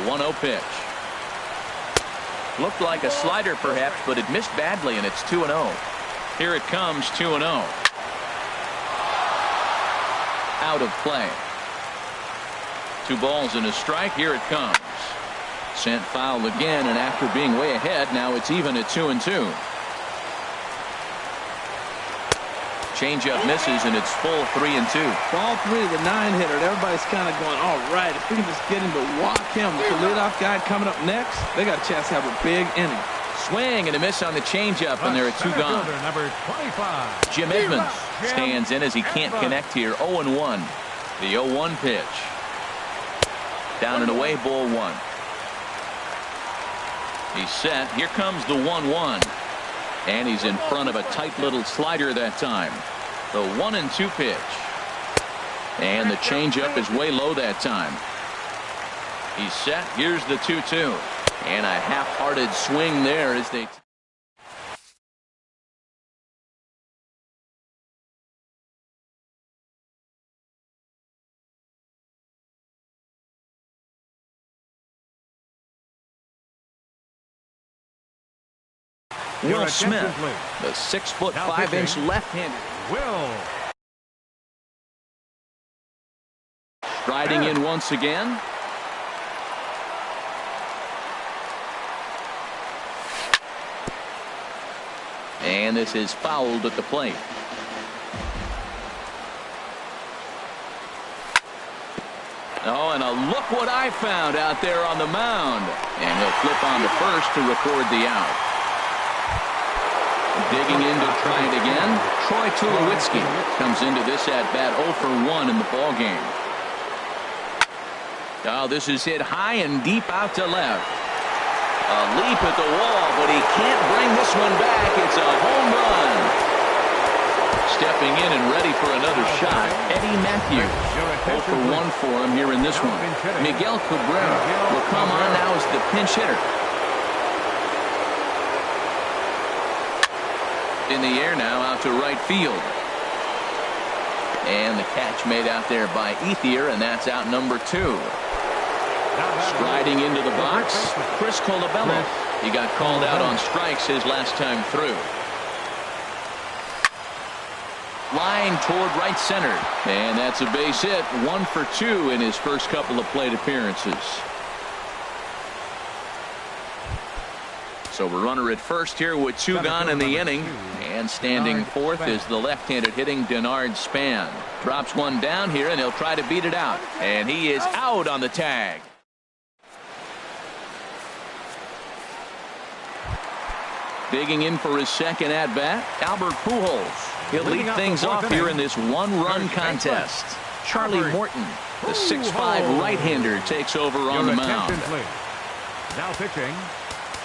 [SPEAKER 1] The 1-0 pitch. Looked like a slider perhaps, but it missed badly, and it's 2-0. Here it comes, 2-0. Out of play. 2 balls and a strike. Here it comes. Sent foul again, and after being way ahead, now it's even at 2-2. Changeup misses, and it's full 3-2.
[SPEAKER 3] Ball 3 to the 9-hitter. Everybody's kind of going, all right, if we can just get him to walk him with the leadoff guy coming up next, they got a chance to have a big inning.
[SPEAKER 1] Swing and a miss on the changeup, and there are 2 gone.
[SPEAKER 2] Number 25.
[SPEAKER 1] Jim Edmonds stands in as he can't connect here. 0-1. The 0-1 pitch. Down and away, ball 1. He's set. Here comes the 1-1. And he's in front of a tight little slider that time. The 1-2 pitch. And the changeup is way low that time. He's set. Here's the 2-2. And a half-hearted swing there as they... Will Smith, the 6'5" left-hander.
[SPEAKER 2] Will.
[SPEAKER 1] Striding in once again. And this is fouled at the plate. Oh, and a look what I found out there on the mound. And he'll flip on to first to record the out. Digging in to try it again. Troy Tulowitzki comes into this at-bat 0 for 1 in the ballgame. Oh, this is hit high and deep out to left. A leap at the wall, but he can't bring this one back. It's a home run. Stepping in and ready for another shot, Eddie Matthews. 0 for 1 for him here in this one. Miguel Cabrera will come on now as the pinch hitter. In the air now out to right field. And the catch made out there by Ethier, and that's out number 2. Striding into the box, Chris Colabello. He got called out on strikes his last time through. Line toward right center. And that's a base hit. 1 for 2 in his first couple of plate appearances. So we're runner at first here with 2 gone in the inning. And standing fourth is the left-handed hitting Denard Span. Drops one down here, and he'll try to beat it out. And he is out on the tag. Digging in for his second at-bat, Albert Pujols. He'll lead things off here in this 1-run contest. Charlie Morton, the 6'5" right-hander, takes over on the mound.
[SPEAKER 2] Now pitching,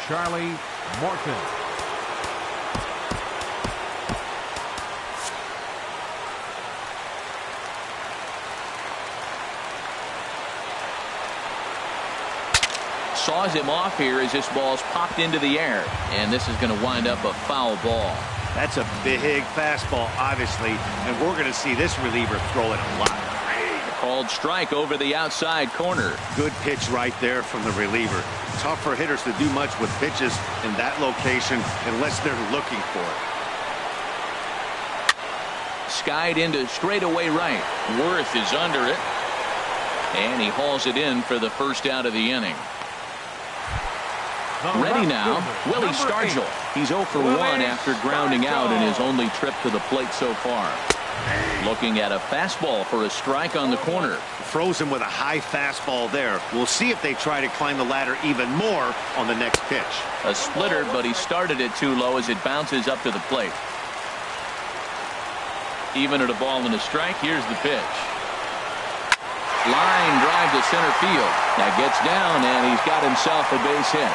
[SPEAKER 2] Charlie Morton.
[SPEAKER 1] saws him off here as this ball's popped into the air. And this is going to wind up a foul ball.
[SPEAKER 4] That's a big fastball, obviously, and we're going to see this reliever throw it a lot.
[SPEAKER 1] Called strike over the outside corner.
[SPEAKER 4] Good pitch right there from the reliever. Tough for hitters to do much with pitches in that location unless they're looking for it.
[SPEAKER 1] Skied into straightaway right. Worth is under it. And he hauls it in for the first out of the inning. Ready now, Willie Stargell. He's 0 for 1 after grounding out in his only trip to the plate so far. Looking at a fastball for a strike on the corner.
[SPEAKER 4] Frozen with a high fastball there. We'll see if they try to climb the ladder even more on the next pitch.
[SPEAKER 1] A splitter, but he started it too low as it bounces up to the plate. Even at a ball and a strike, here's the pitch. Line drive to center field. That gets down, and he's got himself a base hit.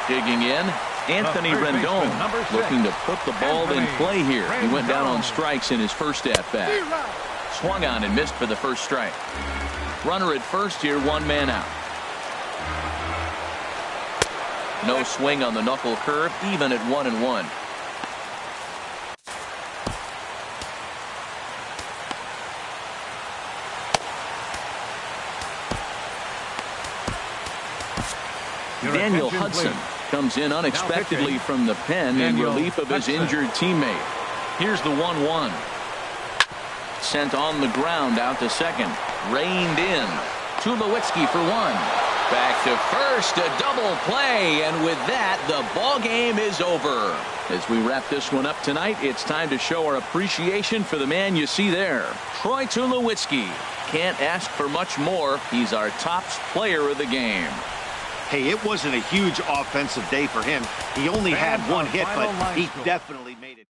[SPEAKER 1] Digging in, Anthony Rendon looking to put the ball in play here. He went down on strikes in his first at-bat. Swung on and missed for the first strike. Runner at first here, 1 man out. No swing on the knuckle curve, even at 1-1. Daniel Hudson comes in unexpectedly from the pen in relief of his injured teammate. Here's the 1-1. Sent on the ground out to second. Reined in. Tulowitzki for 1. Back to first, a double play, and with that, the ball game is over. As we wrap this one up tonight, it's time to show our appreciation for the man you see there, Troy Tulowitzki. Can't ask for much more. He's our top player of the game.
[SPEAKER 4] Hey, it wasn't a huge offensive day for him. He only had 1 hit, but he definitely made it.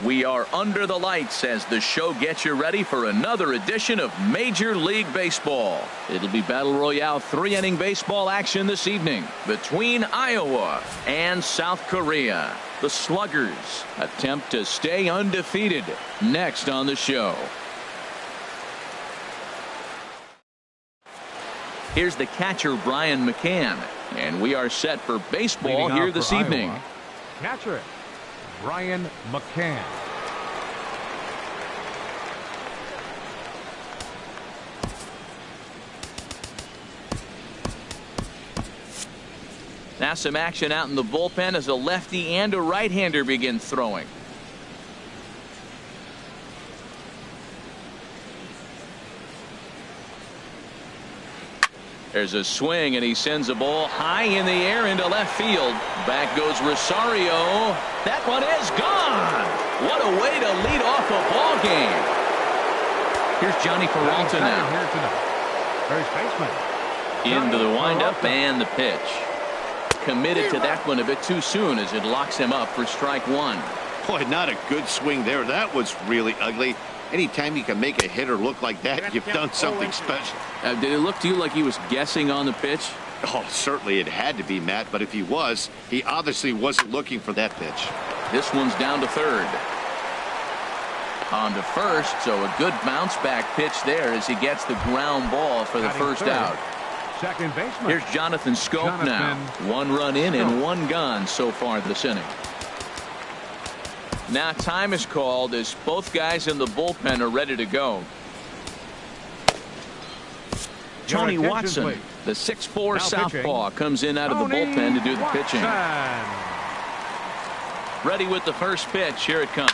[SPEAKER 1] We are under the lights as the show gets you ready for another edition of Major League Baseball. It'll be Battle Royale 3-inning baseball action this evening between Iowa and South Korea. The Sluggers attempt to stay undefeated. Next on the show. Here's the catcher, Brian McCann, and we are set for baseball here this evening.
[SPEAKER 2] Iowa, catcher Brian McCann.
[SPEAKER 1] Now some action out in the bullpen as a lefty and a right-hander begin throwing. There's a swing, and he sends a ball high in the air into left field. Back goes Rosario. That one is gone. What a way to lead off a ball game. Here's Johnny Peralta now.
[SPEAKER 2] Here tonight. First baseman.
[SPEAKER 1] Into the windup and the pitch. Committed to that one a bit too soon as it locks him up for strike one.
[SPEAKER 4] Boy, not a good swing there. That was really ugly. Anytime you can make a hitter look like that, you've done something special.
[SPEAKER 1] Did it look to you like he was guessing on the pitch?
[SPEAKER 4] Oh, certainly it had to be, Matt, but if he was, he obviously wasn't looking for that pitch.
[SPEAKER 1] This one's down to third. On to first, so a good bounce back pitch there as he gets the ground ball for the first out.
[SPEAKER 2] Second baseman.
[SPEAKER 1] Here's Jonathan Scope now. 1 run in and 1 gone so far this inning. Now time is called as both guys in the bullpen are ready to go. Tony Watson,
[SPEAKER 2] please.
[SPEAKER 1] the 6'4" southpaw,
[SPEAKER 2] pitching.
[SPEAKER 1] comes in out of the bullpen to do the pitching. Ready with the first pitch. Here it comes.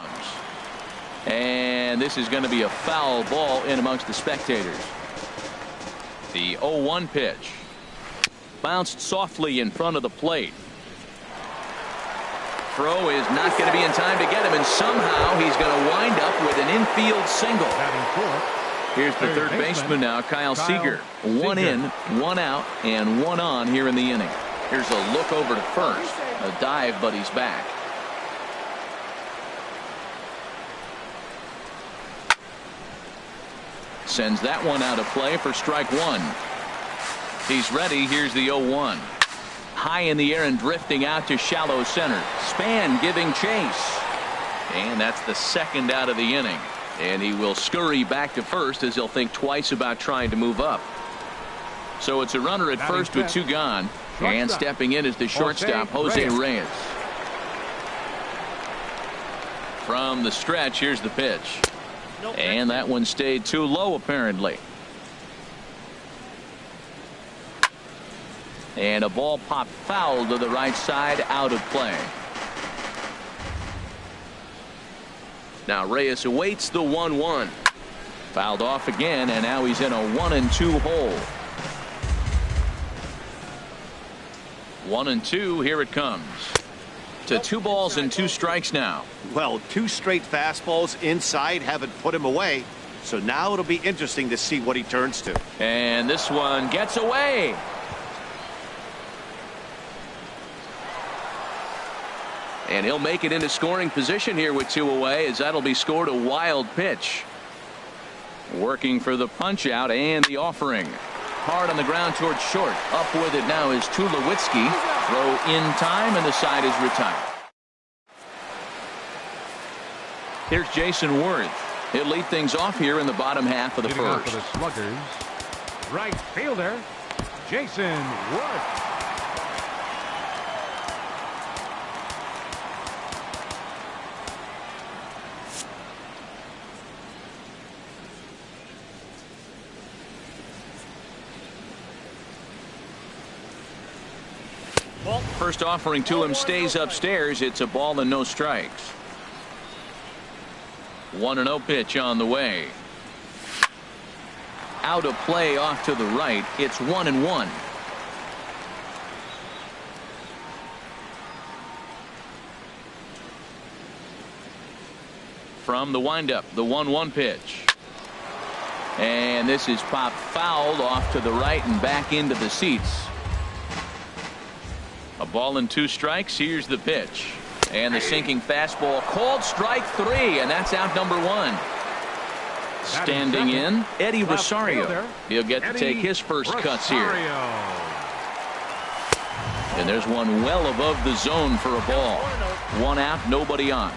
[SPEAKER 1] And this is going to be a foul ball in amongst the spectators. The 0-1 pitch. Bounced softly in front of the plate. Throw is not going to be in time to get him, and somehow he's going to wind up with an infield single. Here's the third baseman now, Kyle Seager. 1 in, 1 out, and 1 on here in the inning. Here's a look over to first. A dive, but he's back. Sends that one out of play for strike 1. He's ready. Here's the 0-1. High in the air and drifting out to shallow center. Span giving chase. And that's the second out of the inning. And he will scurry back to first as he'll think twice about trying to move up. So it's a runner at first with 2 gone. And stepping in is the shortstop, Jose Reyes. From the stretch, here's the pitch. And that one stayed too low, apparently. And a ball popped foul to the right side, out of play. Now Reyes awaits the 1-1. Fouled off again, and now he's in a 1-2 hole. 1-2, here it comes. To 2 balls and 2 strikes now.
[SPEAKER 4] Well, 2 straight fastballs inside haven't put him away. So now it'll be interesting to see what he turns to.
[SPEAKER 1] And this one gets away. And he'll make it into scoring position here with 2 away, as that'll be scored a wild pitch. Working for the punch out and the offering. Hard on the ground towards short. Up with it now is Tulowitzki. Throw in time, and the side is retired. Here's Jason Worth. He'll lead things off here in the bottom half of the first.
[SPEAKER 2] For the Sluggers, right fielder, Jason Worth.
[SPEAKER 1] First offering to him stays upstairs. It's a ball and no strikes. 1-0 pitch on the way. Out of play off to the right. It's 1-1. From the windup, the 1-1 pitch. And this is popped fouled off to the right and back into the seats. A ball and 2 strikes. Here's the pitch. And the sinking fastball called strike 3, and that's out number 1. Standing in, Eddie Rosario. He'll get to take his first cuts here. And there's one well above the zone for a ball. 1 out, nobody on.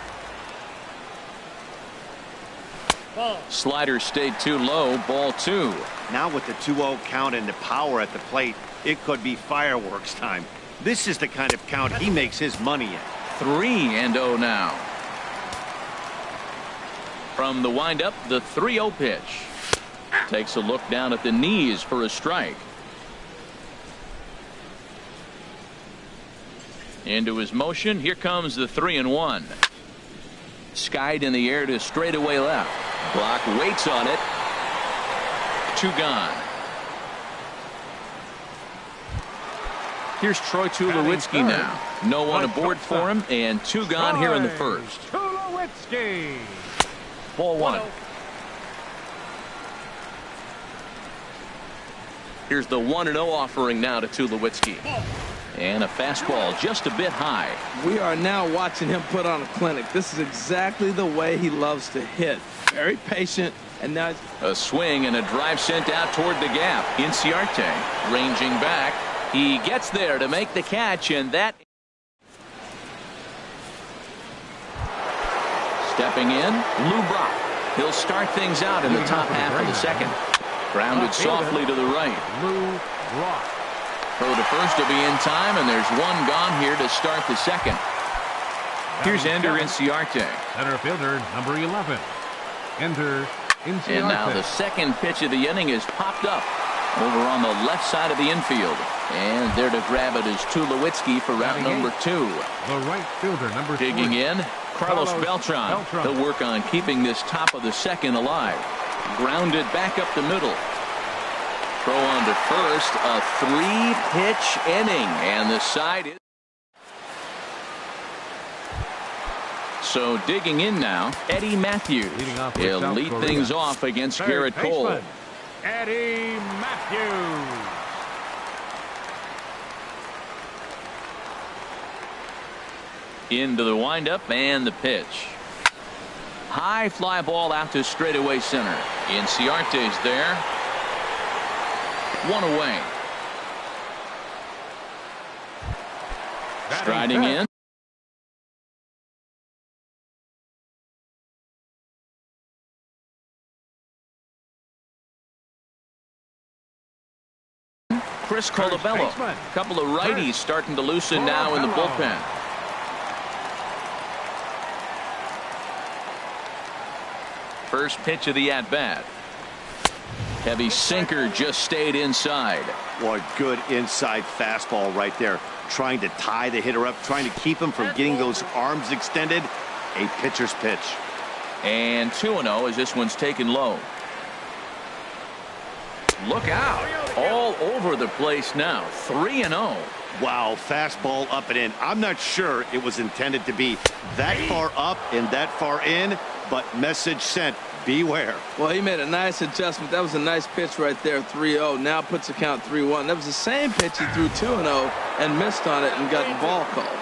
[SPEAKER 1] Slider stayed too low, ball 2.
[SPEAKER 4] Now with the 2-0 count and the power at the plate, it could be fireworks time. This is the kind of count he makes his money in.
[SPEAKER 1] 3-0 now. From the windup, the 3-0 pitch. Takes a look down at the knees for a strike. Into his motion. Here comes the 3-1. Skied in the air to straightaway left. Block waits on it. 2 gone. Here's Troy Tulowitzki now. No one aboard for him, and 2 gone here in the first.
[SPEAKER 2] Tulowitzki.
[SPEAKER 1] Ball 1. Here's the 1-0 offering now to Tulowitzki. And a fastball just a bit high.
[SPEAKER 3] We are now watching him put on a clinic. This is exactly the way he loves to hit. Very patient. And now
[SPEAKER 1] a swing and a drive sent out toward the gap. Inciarte ranging back. He gets there to make the catch, and that Stepping in, Lou Brock. He'll start things out in the top half of the second. Grounded softly to the right.
[SPEAKER 2] Lou Brock.
[SPEAKER 1] Throw to first will be in time, and there's one gone here to start the second. Here's Ender Inciarte.
[SPEAKER 2] Center fielder, number 11. Ender Inciarte.
[SPEAKER 1] And now the second pitch of the inning is popped up over on the left side of the infield. And there to grab it is Tulowitzki for route number 2.
[SPEAKER 2] The right fielder, number 3.
[SPEAKER 1] Digging in, Carlos Beltran. He'll work on keeping this top of the second alive. Grounded back up the middle. Throw on to first, a 3-pitch inning, and the side is. So digging in now, Eddie Matthews. He'll lead things off against Garrett Cole.
[SPEAKER 2] Eddie Matthews.
[SPEAKER 1] Into the windup and the pitch. High fly ball out to straightaway center. Inciarte's there. One away. Striding in. Chris Colabello. A couple of righties starting to loosen now in the bullpen. First pitch of the at-bat. Heavy sinker just stayed inside.
[SPEAKER 4] What good inside fastball right there. Trying to tie the hitter up, trying to keep him from getting those arms extended. A pitcher's pitch.
[SPEAKER 1] And 2-0 as this one's taken low. Look out. All over the place now. 3-0.
[SPEAKER 4] Wow, fastball up and in. I'm not sure it was intended to be that far up and that far in, but message sent. Beware.
[SPEAKER 3] Well, he made a nice adjustment. That was a nice pitch right there, 3-0. Now puts the count 3-1. That was the same pitch he threw 2-0 and missed on it and got the ball called.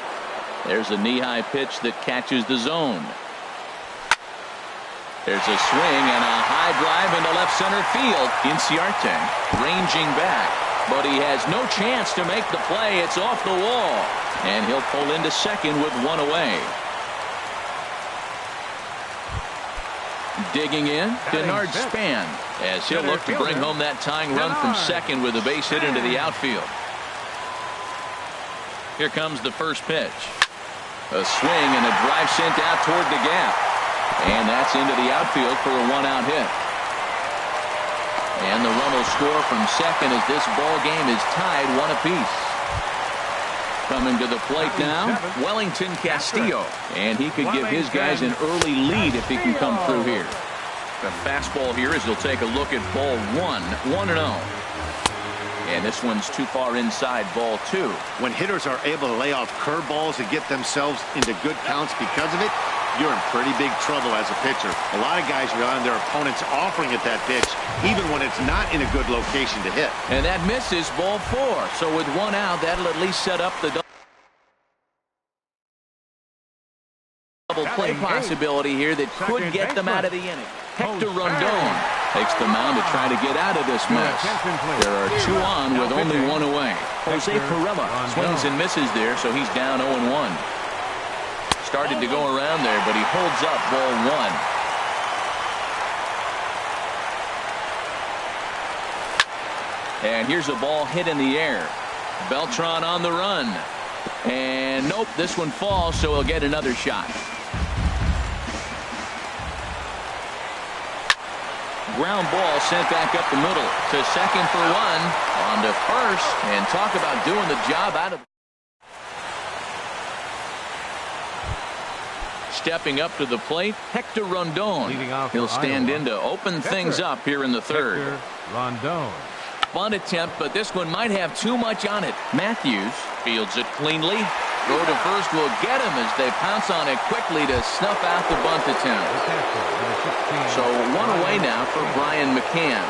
[SPEAKER 1] There's a knee-high pitch that catches the zone. There's a swing and a high drive into left center field. Inciarte ranging back, but he has no chance to make the play. It's off the wall, and he'll pull into second with one away. Digging in, Denard Span, as he'll look to bring home that tying run from second with a base hit into the outfield. Here comes the first pitch. A swing and a drive sent out toward the gap. And that's into the outfield for a one-out hit. And the run will score from second as this ball game is tied 1 apiece. Coming to the plate now, Wellington Castillo. And he could give his guys an early lead if he can come through here. The fastball here is he'll take a look at ball 1-0. And this one's too far inside, ball 2.
[SPEAKER 4] When hitters are able to lay off curveballs and get themselves into good counts because of it, you're in pretty big trouble as a pitcher. A lot of guys rely on their opponents offering at that pitch, even when it's not in a good location to hit. And that misses, ball 4. So with one out, that'll at least set up the double play possibility here that could get them out of the inning. Hector Rondon takes the mound to try to get out of this mess. There are 2 on with only 1 away. Jose Pirela swings and misses there, so he's down 0-1. Started to go around there, but he holds up ball 1. And here's a ball hit in the air. Beltran on the run. And nope, this one falls, so he'll get another shot. Ground ball sent back up the middle to second for 1. On to first, and talk about doing the job out of it. Stepping up to the plate, Hector Rondon. He'll stand in to open things up here in the third.
[SPEAKER 2] Hector Rondon.
[SPEAKER 1] Bunt attempt, but this one might have too much on it. Matthews fields it cleanly. Throw to first will get him as they pounce on it quickly to snuff out the bunt attempt. So 1 away now for Brian McCann.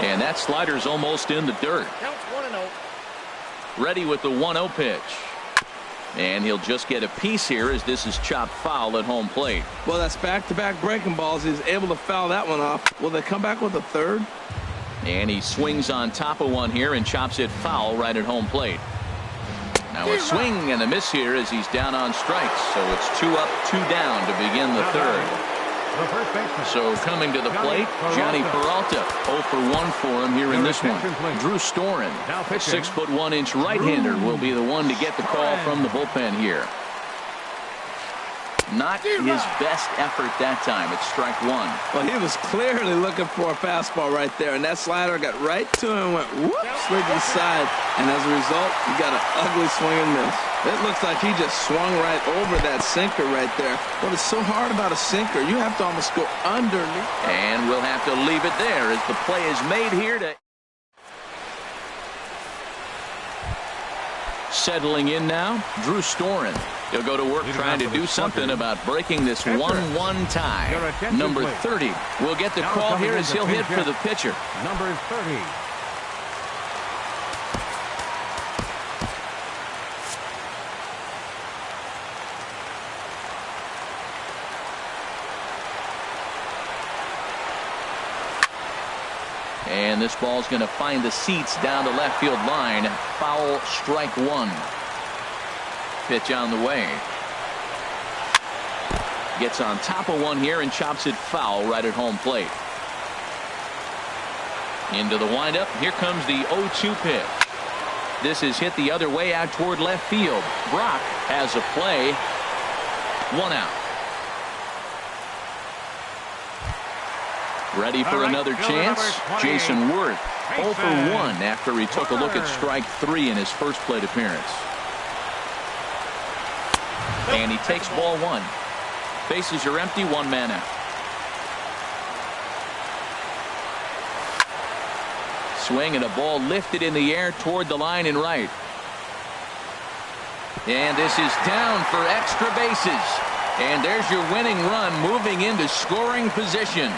[SPEAKER 1] And that slider's almost in the dirt. Ready with the 1-0 pitch. And he'll just get a piece here as this is chopped foul at home plate.
[SPEAKER 3] Well, that's back-to-back breaking balls. He's able to foul that one off. Will they come back with a third?
[SPEAKER 1] And he swings on top of one here and chops it foul right at home plate. Now a swing and a miss here as he's down on strikes. So it's 2 up, 2 down to begin the third. So coming to the plate, Johnny Peralta. 0 for 1 for him here in this one. Drew Storen, a 6'1" right-hander, will be the one to get the call from the bullpen here. Not his best effort that time. It's strike 1.
[SPEAKER 3] Well, he was clearly looking for a fastball right there, and that slider got right to him and went whoop, slid to the side, and as a result, he got an ugly swing and miss. It looks like he just swung right over that sinker right there. What is so hard about a sinker, you have to almost go underneath.
[SPEAKER 1] And we'll have to leave it there as the play is made here to... Settling in now, Drew Storen. He'll go to work trying to do something about breaking this 1-1 tie. Number 30 will get the call here as he'll hit for the pitcher.
[SPEAKER 2] Number 30.
[SPEAKER 1] And this ball's going to find the seats down the left field line. Foul, strike 1. Pitch on the way. Gets on top of one here and chops it foul right at home plate. Into the windup. Here comes the 0-2 pitch. This is hit the other way out toward left field. Brock has a play. 1 out. Ready for another chance? Jason Worth, 0 for 1 after he took a look at strike 3 in his first plate appearance. And he takes ball 1. Bases are empty, 1 man out. Swing and a ball lifted in the air toward the line and right. And this is down for extra bases. And there's your winning run moving into scoring position.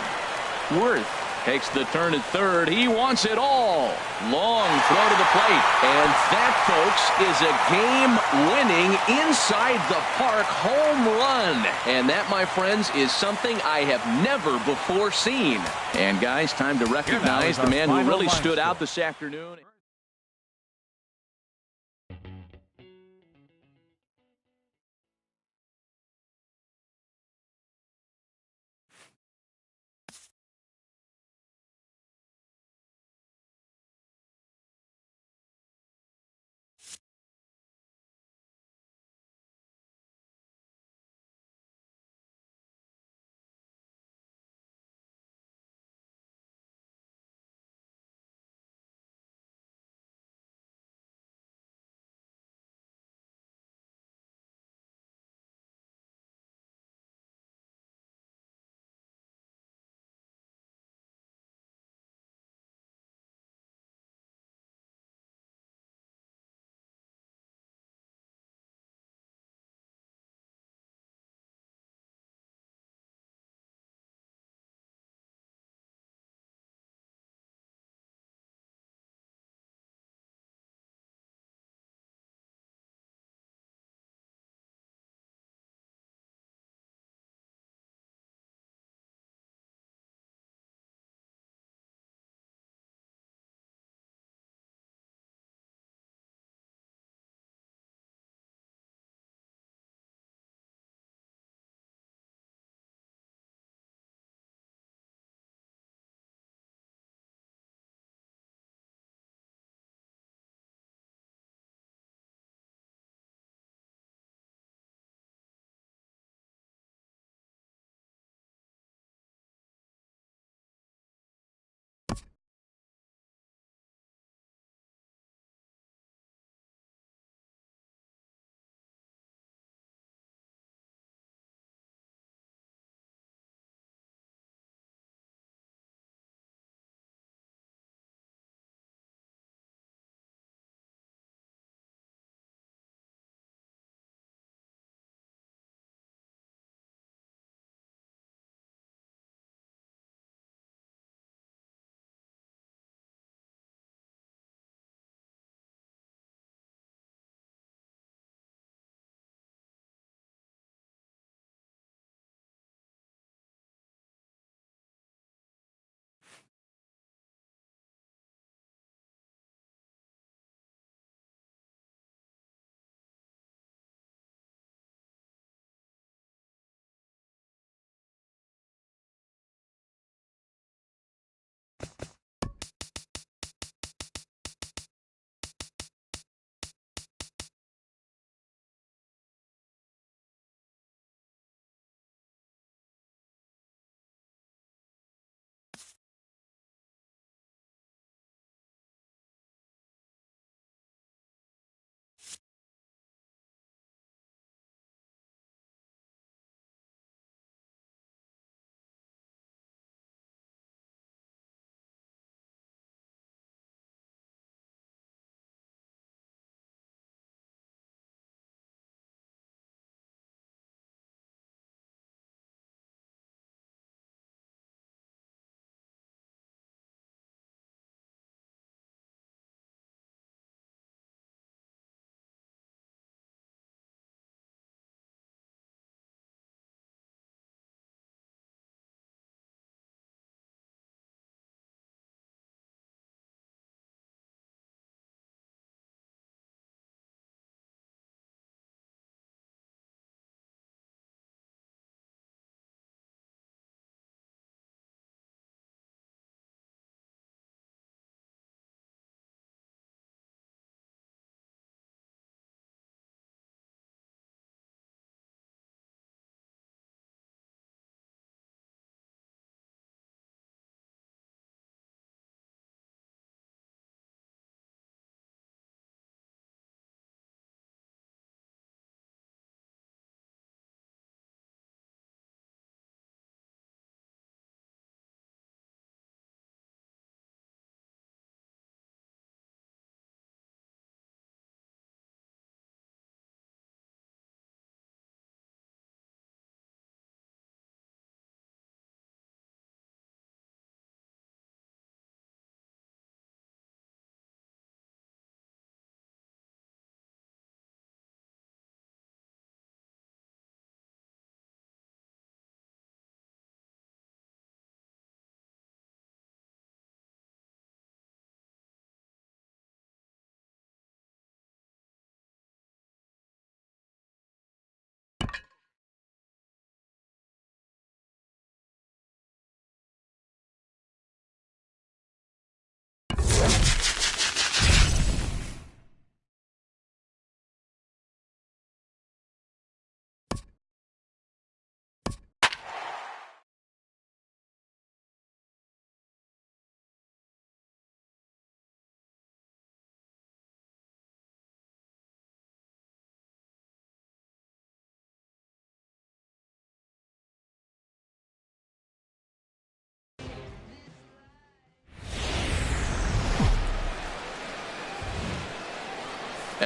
[SPEAKER 1] Worth takes the turn at third. He wants it all. Long throw to the plate. And that, folks, is a game-winning inside the park home run. And that, my friends, is something I have never before seen. And, guys, time to recognize the man who really stood out this afternoon.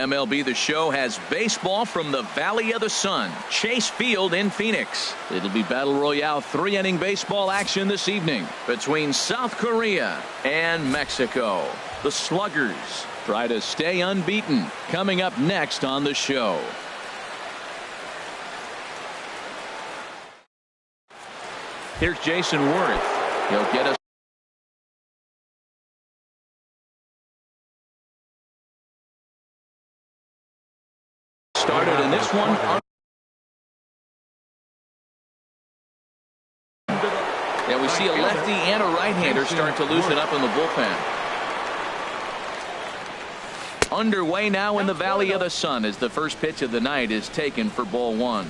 [SPEAKER 1] MLB The Show has baseball from the Valley of the Sun, Chase Field in Phoenix. It'll be Battle Royale 3-inning baseball action this evening between South Korea and Mexico. The Sluggers try to stay unbeaten. Coming up next on the show. Here's Jason Worth. He'll get us started in this one. Yeah, we see a lefty and a right-hander start to loosen up in the bullpen. Underway now in the Valley of the Sun as the first pitch of the night is taken for ball one.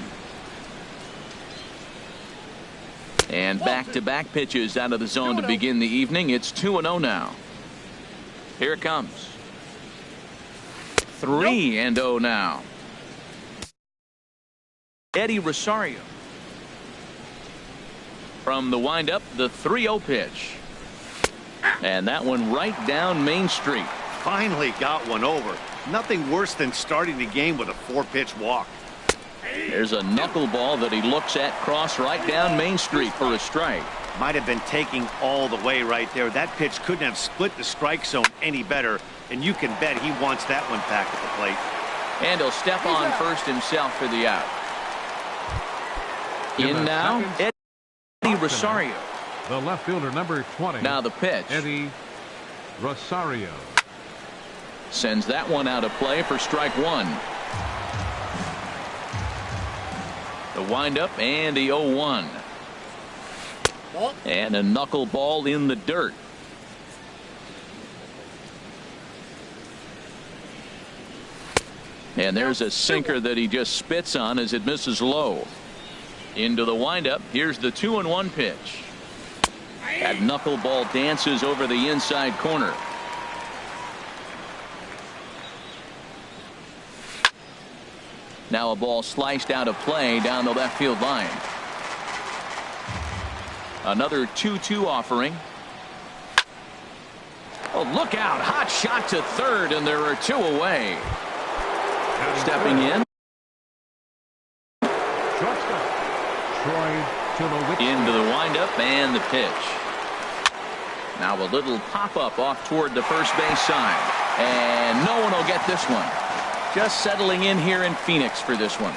[SPEAKER 1] And back-to-back pitches out of the zone to begin the evening. It's 2-0 now. Here it comes. 3-0 now. Eddie Rosario. From the windup, the 3-0 pitch. And that one right down Main Street.
[SPEAKER 4] Finally got one over. Nothing worse than starting the game with a 4-pitch walk.
[SPEAKER 1] There's a knuckleball that he looks at cross right down Main Street for a strike.
[SPEAKER 4] Might have been taking all the way right there. That pitch couldn't have split the strike zone any better, and you can bet he wants that one back at the plate.
[SPEAKER 1] And he'll step on first himself for the out. In now, Eddie Rosario.
[SPEAKER 2] The left fielder, number 20.
[SPEAKER 1] Now the pitch.
[SPEAKER 2] Eddie Rosario.
[SPEAKER 1] Sends that one out of play for strike one. The windup and the 0-1. And a knuckleball in the dirt. And there's a sinker that he just spits on as it misses low. Into the windup. Here's the 2-1 pitch. That knuckleball dances over the inside corner. Now a ball sliced out of play down the left field line. Another 2-2 offering. Oh, look out. Hot shot to third, and there are 2 away. Stepping in. Into the windup and the pitch. Now a little pop-up off toward the first base side. And no one will get this one. Just settling in here in Phoenix for this one.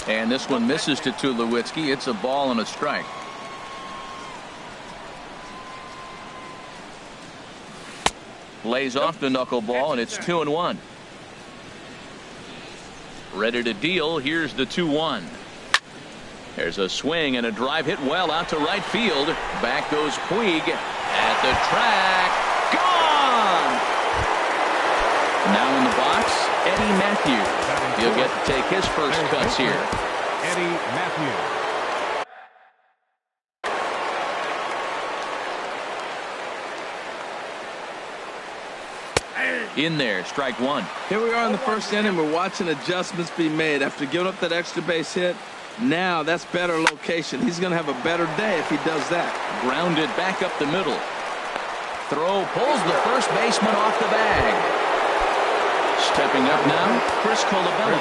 [SPEAKER 1] And this one misses to Tulowitzki. It's a ball and a strike. Lays off the knuckleball, and it's 2-1. Ready to deal. Here's the 2-1. There's a swing and a drive hit well out to right field. Back goes Puig at the track. Gone! Now in the box, Eddie Matthews. He'll get to take his first cuts here.
[SPEAKER 2] Eddie Matthews.
[SPEAKER 1] In there, strike 1.
[SPEAKER 3] Here we are in the first inning. We're watching adjustments be made after giving up that extra base hit. Now that's better location. He's going to have a better day if he does that.
[SPEAKER 1] Grounded back up the middle. Throw pulls the first baseman off the bag. Stepping up now, Chris Colabello.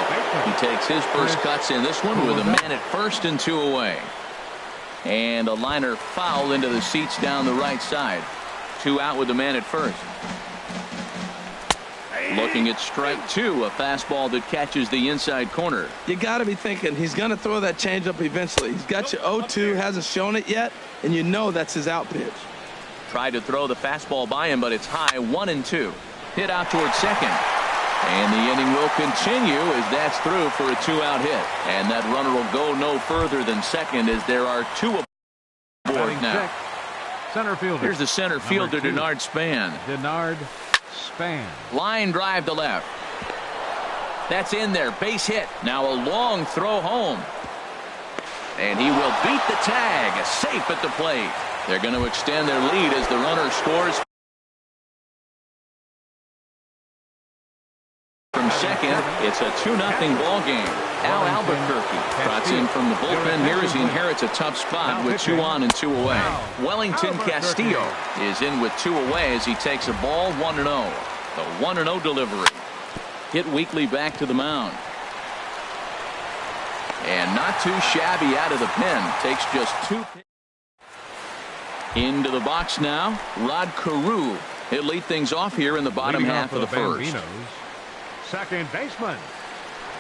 [SPEAKER 1] He takes his first cuts in this one with a man at first and 2 away. And a liner foul into the seats down the right side. 2 out with the man at first. Looking at strike 2, a fastball that catches the inside corner.
[SPEAKER 3] You got to be thinking he's going to throw that changeup eventually. He's got you 0-2, hasn't shown it yet, and you know that's his out pitch.
[SPEAKER 1] Tried to throw the fastball by him, but it's high, 1-2. Hit out towards second. And the inning will continue as that's through for a 2-out hit. And that runner will go no further than second as there are 2 aboard now.
[SPEAKER 2] Center fielder.
[SPEAKER 1] Here's the center fielder, Denard Span.
[SPEAKER 2] Denard Span.
[SPEAKER 1] Line drive to left. That's in there. Base hit. Now a long throw home. And he will beat the tag. Safe at the plate. They're going to extend their lead as the runner scores from second. It's a 2-0 ball game. Al Albuquerque trots in from the bullpen here as he inherits a tough spot with 2 on and 2 away. Wellington Castillo is in with 2 away as he takes a ball 1-0. The 1-0 delivery. Hit weakly back to the mound. And not too shabby out of the pen. Takes just 2. Into the box now, Rod Carew. He'll lead things off here in the bottom half of the first.
[SPEAKER 2] Second baseman,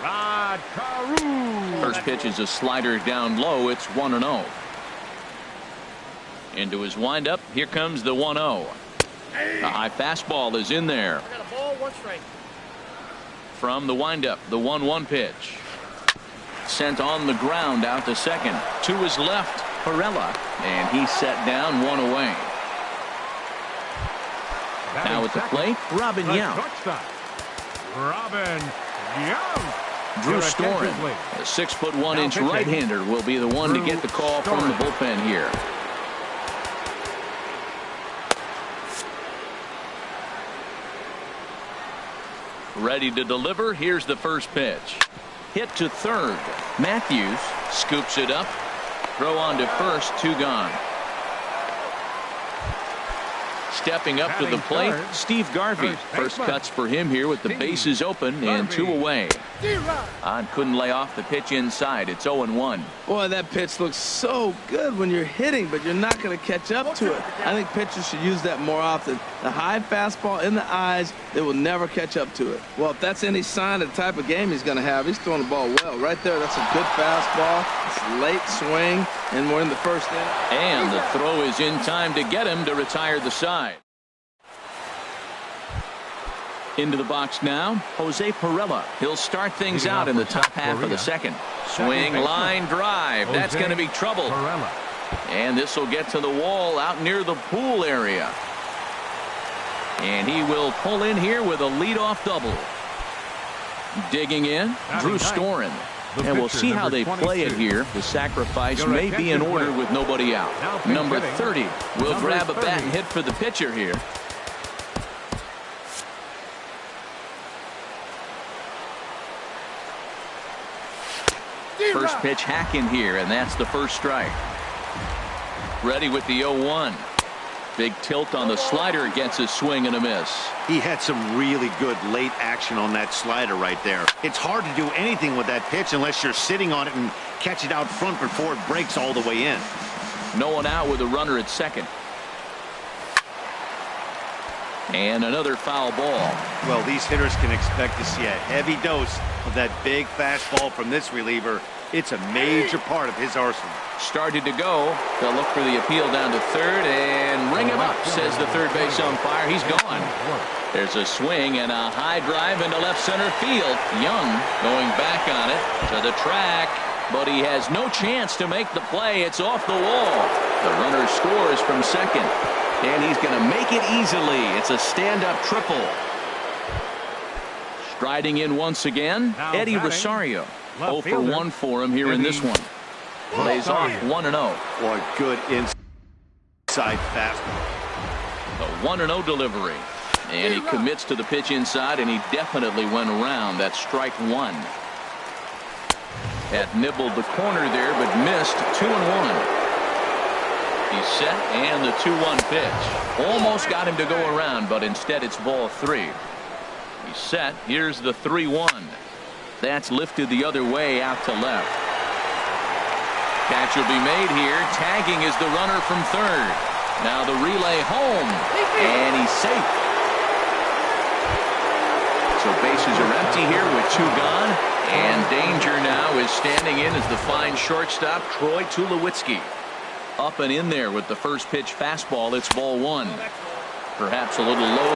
[SPEAKER 2] Rod Carew.
[SPEAKER 1] First pitch is a slider down low. It's 1-0. Into his windup. Here comes the 1-0. A high fastball is in there.
[SPEAKER 5] I got a ball, 1 strike.
[SPEAKER 1] From the windup, the 1-1 pitch. Sent on the ground out to second. To his left, Perella. And he's set down 1 away. Now at the plate, Robin Yount.
[SPEAKER 2] Robin Yount.
[SPEAKER 1] Drew Storen, a 6'1" right-hander, will be the one to get the call from the bullpen here. Ready to deliver. Here's the first pitch. Hit to third. Matthews scoops it up. Throw on to first. 2 gone. Stepping up to the plate, Steve Garvey. First cuts for him here with the bases open and 2 away. Couldn't lay off the pitch inside. It's 0-1.
[SPEAKER 3] Boy, that pitch looks so good when you're hitting, but you're not going to catch up to it. I think pitchers should use that more often. The high fastball in the eyes, they will never catch up to it. Well, if that's any sign of the type of game he's going to have, he's throwing the ball well. Right there, that's a good fastball. It's a late swing, and we're in the first inning.
[SPEAKER 1] And the throw is in time to get him to retire the side. Into the box now, Jose Perella. He'll start things out in the top half of the second. Swing, line drive. That's going to be trouble. And this will get to the wall out near the pool area. And he will pull in here with a leadoff double. Digging in, Drew Storen. And we'll see how they play it here. The sacrifice may be in order with nobody out. Number 30 will grab a bat and hit for the pitcher here. First pitch hack in here, and that's the first strike. Ready with the 0-1. Big tilt on the slider, gets a swing and a miss.
[SPEAKER 4] He had some really good late action on that slider right there. It's hard to do anything with that pitch unless you're sitting on it and catch it out front before it breaks all the way in.
[SPEAKER 1] No one out with a runner at second. And another foul ball.
[SPEAKER 4] Well, these hitters can expect to see a heavy dose of that big fastball from this reliever. It's a major part of his arsenal.
[SPEAKER 1] Started to go. They'll look for the appeal down to third and ring him up, says the third base umpire. He's gone. There's a swing and a high drive into left center field. Young going back on it to the track, but he has no chance to make the play. It's off the wall. The runner scores from second, and he's going to make it easily. It's a stand-up triple. Striding in once again, Eddie Rosario. 0 for 1 for him here in this one. Lays off 1-0.
[SPEAKER 4] Boy, good inside fastball.
[SPEAKER 1] The 1-0 delivery. And he commits to the pitch inside, and he definitely went around. That's strike one. Had nibbled the corner there, but missed. 2-1. He's set, and the 2-1 pitch. Almost got him to go around, but instead it's ball three. He's set. Here's the 3-1. That's lifted the other way out to left. Catch will be made here. Tagging is the runner from third. Now the relay home, and he's safe. So bases are empty here with 2 gone, and danger now is standing in as the fine shortstop Troy Tulowitzki. Up and in there with the first pitch fastball. It's ball one. Perhaps a little low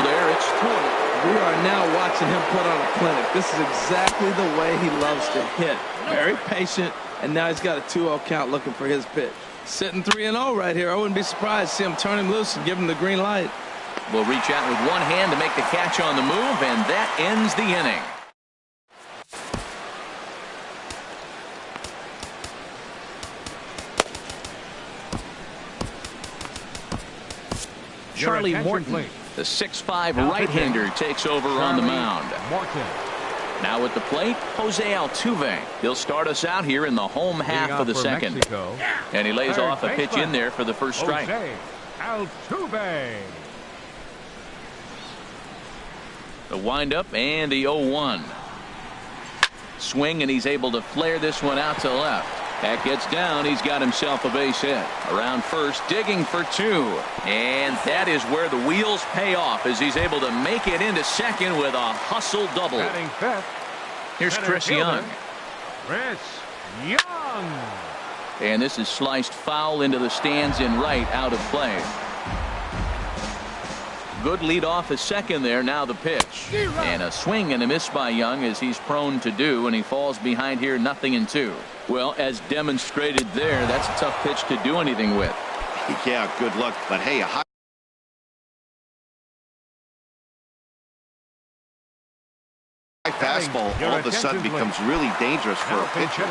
[SPEAKER 1] there. It's Troy.
[SPEAKER 3] We are now watching him put on a clinic. This is exactly the way he loves to hit. Very patient, and now he's got a 2-0 count looking for his pitch. Sitting 3-0 right here. I wouldn't be surprised to see him turn him loose and give him the green light.
[SPEAKER 1] Will reach out with one hand to make the catch on the move, and that ends the inning. Charlie Morton, the 6'5" right-hander, takes over on the mound. Now at the plate, Jose Altuve. He'll start us out here in the home half of the second. And he lays off a pitch in there for the first strike.
[SPEAKER 2] Altuve.
[SPEAKER 1] The windup and the 0-1. Swing, and he's able to flare this one out to left. That gets down. He's got himself a base hit. Around first, digging for 2. And that is where the wheels pay off, as he's able to make it into second with a hustle double. Here's Chris Young.
[SPEAKER 2] Chris Young.
[SPEAKER 1] And this is sliced foul into the stands in right, out of play. Good lead off at second there. Now the pitch. And a swing and a miss by Young, as he's prone to do, and he falls behind here 0-2. Well, as demonstrated there, that's a tough pitch to do anything with.
[SPEAKER 4] Yeah, good luck. But hey, a high fastball all of a sudden becomes really dangerous for a pitcher.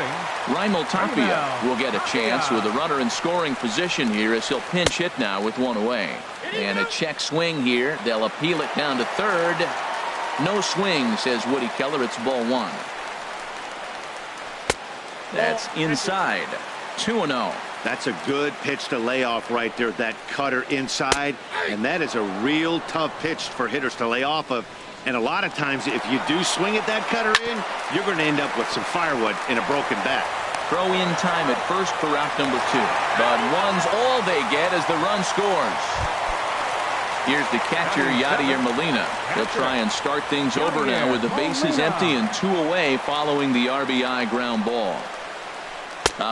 [SPEAKER 1] Raimel Tapia will get a chance with a runner in scoring position here, as he'll pinch hit now with one away. And a check swing here. They'll appeal it down to third. No swing, says Woody Keller. It's ball one. That's inside. 2-0.
[SPEAKER 4] That's a good pitch to lay off right there. That cutter inside. And that is a real tough pitch for hitters to lay off of. And a lot of times, if you do swing at that cutter in, you're going to end up with some firewood in a broken bat.
[SPEAKER 1] Throw in time at first for out number 2. But one's all they get as the run scores. Here's the catcher, Yadier Molina. He'll try and start things over now with the bases empty and 2 away following the RBI ground ball.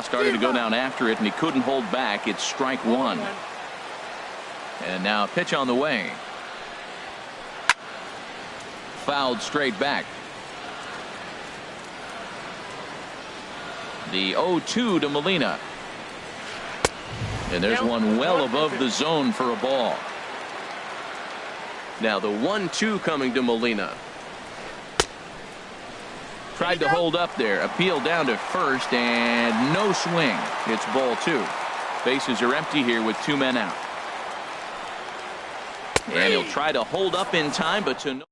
[SPEAKER 1] Started to go down after it, and he couldn't hold back. It's strike one. And now a pitch on the way. Fouled straight back. The 0-2 to Molina. And there's one well above the zone for a ball. Now the 1-2 coming to Molina. Tried to hold up there. Appeal down to first, and no swing. It's ball 2. Bases are empty here with 2 men out. And he'll try to hold up in time, but to no.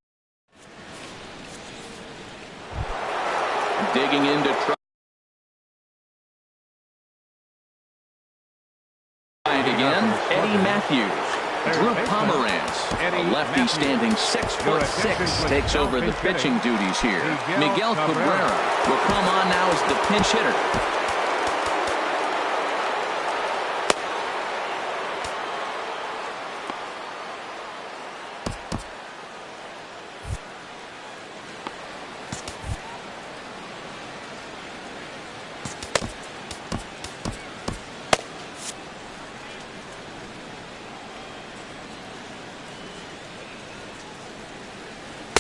[SPEAKER 1] Digging into try again. Eddie Matthews. Drew Pomeranz, a lefty standing 6'6", takes over the pitching duties here. Miguel Cabrera will come on now as the pinch hitter.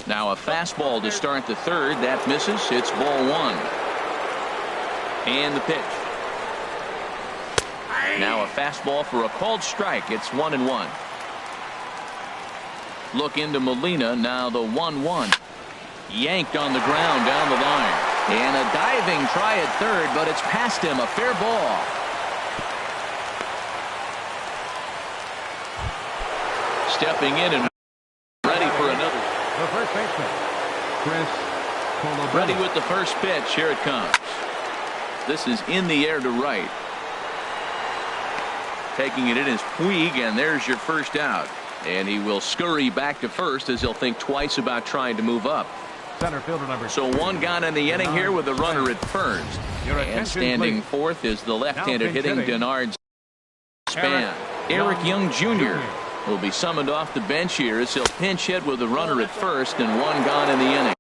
[SPEAKER 1] Now a fastball to start the 3rd. That misses. It's ball 1. And the pitch. Now a fastball for a called strike. It's 1-1. Look into Molina. Now the 1-1. Yanked on the ground down the line. And a diving try at 3rd, but it's past him. A fair ball. Stepping in and ready for another.
[SPEAKER 2] The first baseman, Chris Colabelli.
[SPEAKER 1] Ready with the first pitch. Here it comes. This is in the air to right. Taking it in is Puig, and there's your first out. And he will scurry back to first as he'll think twice about trying to move up.
[SPEAKER 2] Center fielder number 2.
[SPEAKER 1] So 1 gone in the inning here with a runner at first. And standing
[SPEAKER 2] please.
[SPEAKER 1] 4th is the left-handed hitting Denard Span. Eric Young Jr. will be summoned off the bench here as he'll pinch hit with a runner at first and 1 gone in the inning.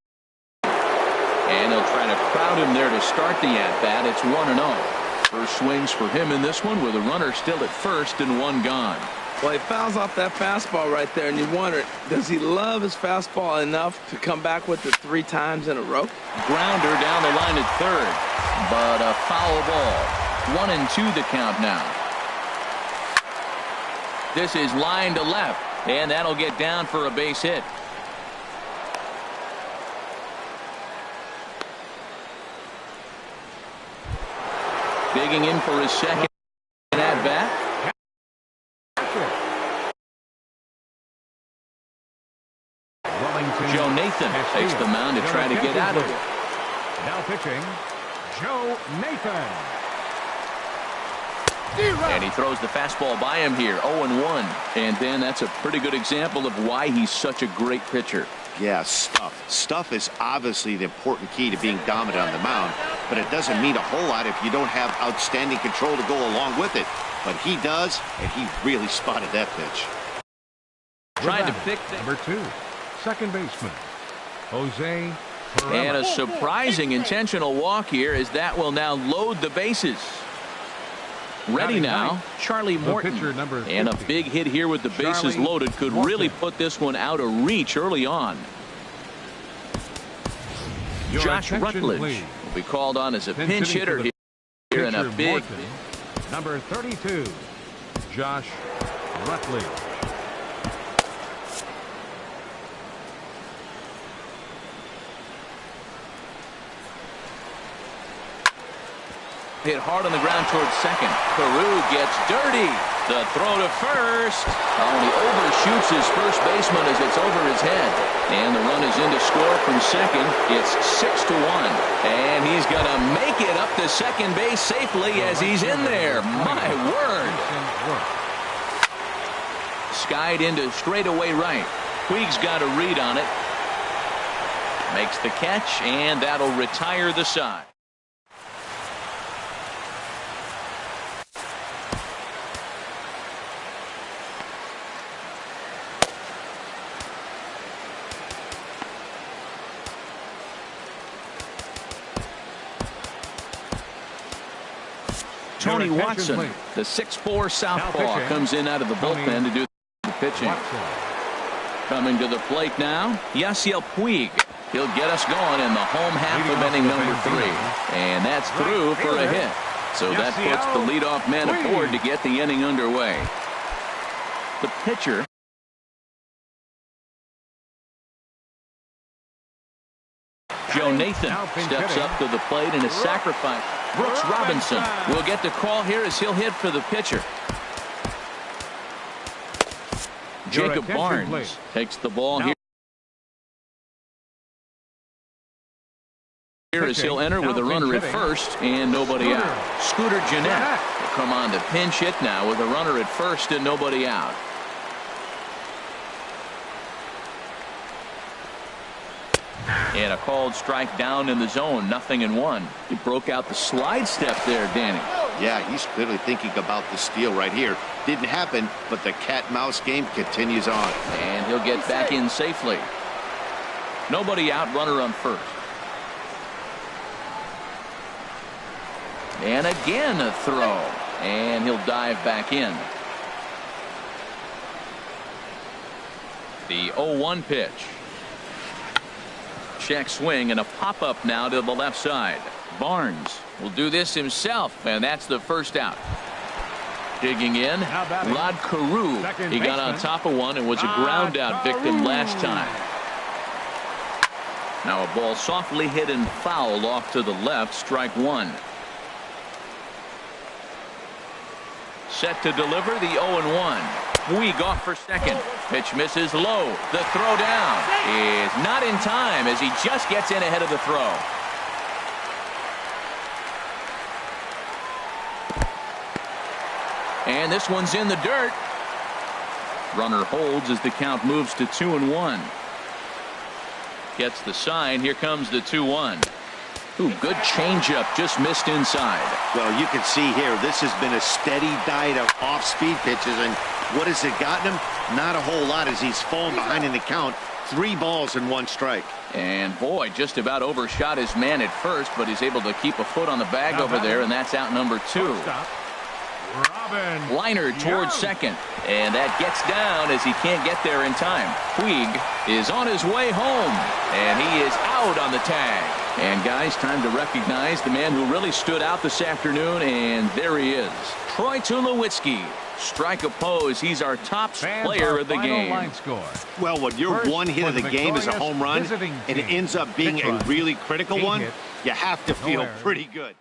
[SPEAKER 1] And he'll try to crowd him there to start the at-bat. It's 1-0. First swings for him in this one with a runner still at first and 1 gone.
[SPEAKER 3] Well, he fouls off that fastball right there, and you wonder, does he love his fastball enough to come back with it 3 times in a row?
[SPEAKER 1] Grounder down the line at 3rd, but a foul ball. 1-2 the count now. This is line to left, and that'll get down for a base hit. Digging in for his second at bat. Joe Nathan takes the mound to try to get out of it.
[SPEAKER 2] Now pitching, Joe Nathan.
[SPEAKER 1] And he throws the fastball by him here. 0-1. And then that's a pretty good example of why he's such a great pitcher.
[SPEAKER 4] Yeah, stuff. Stuff is obviously the important key to being dominant on the mound, but it doesn't mean a whole lot if you don't have outstanding control to go along with it. But he does, and he really spotted that pitch.
[SPEAKER 1] Trying to pick
[SPEAKER 2] number 2, second baseman, Jose Perella.
[SPEAKER 1] And a surprising intentional walk here as that will now load the bases. Ready now, Charlie Morton. And a big hit here with the bases loaded could really put this one out of reach early on. Josh Rutledge will be called on as a pinch hitter here in a big.
[SPEAKER 2] Number 32, Josh Rutledge.
[SPEAKER 1] Hit hard on the ground towards second. Peru gets dirty. The throw to first. Oh, and he overshoots his first baseman as it's over his head. And the run is in to score from second. It's 6-1. And he's going to make it up to second base safely as he's in there. My word. Skied into straightaway right. Puig's got a read on it. Makes the catch, and that'll retire the side. Tony Watson, the 6'4" southpaw, comes in out of the bullpen to do the pitching. Coming to the plate now, Yasiel Puig. He'll get us going in the home half of inning number 3. And that's through for a hit. So that puts the leadoff man aboard to get the inning underway. The pitcher. Joe Nathan steps up to the plate in a sacrifice. Brooks Robinson will get the call here as he'll hit for the pitcher. Jacob Barnes takes the ball here. Here as he'll enter with a runner at first and nobody out. Scooter Gennett will come on to pinch hit now with a runner at first and nobody out. And a called strike down in the zone, 0-1. He broke out the slide step there, Danny.
[SPEAKER 4] Yeah, he's clearly thinking about the steal right here. Didn't happen, but the cat-mouse game continues on.
[SPEAKER 1] And he'll get back in safely. Nobody out, runner on first. And again a throw. And he'll dive back in. The 0-1 pitch. Check swing and a pop-up now to the left side. Barnes will do this himself, and that's the first out. Digging in, Rod Carew. He got on top of one and was a ground out victim last time. Now a ball softly hit and fouled off to the left, strike one. Set to deliver the 0-1. Puig off for second. Pitch misses low. The throw down is not in time as he just gets in ahead of the throw. And this one's in the dirt. Runner holds as the count moves to 2-1. Gets the sign. Here comes the 2-1. Ooh, good changeup, just missed inside.
[SPEAKER 4] Well, you can see here, this has been a steady diet of off-speed pitches, and what has it gotten him? Not a whole lot as he's fallen behind in the count. 3 balls and 1 strike. And
[SPEAKER 1] boy, just about overshot his man at first, but he's able to keep a foot on the bag over there, and that's out number 2. Liner towards second, and that gets down as he can't get there in time. Puig is on his way home, and he is out on the tag. And guys, time to recognize the man who really stood out this afternoon, and there he is. Troy Tulowitzki. Strike oppose. He's our top player of the game.
[SPEAKER 4] Well, when your one hit of the game is a home run, and it ends up being a really critical one, you have to feel pretty good.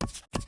[SPEAKER 5] You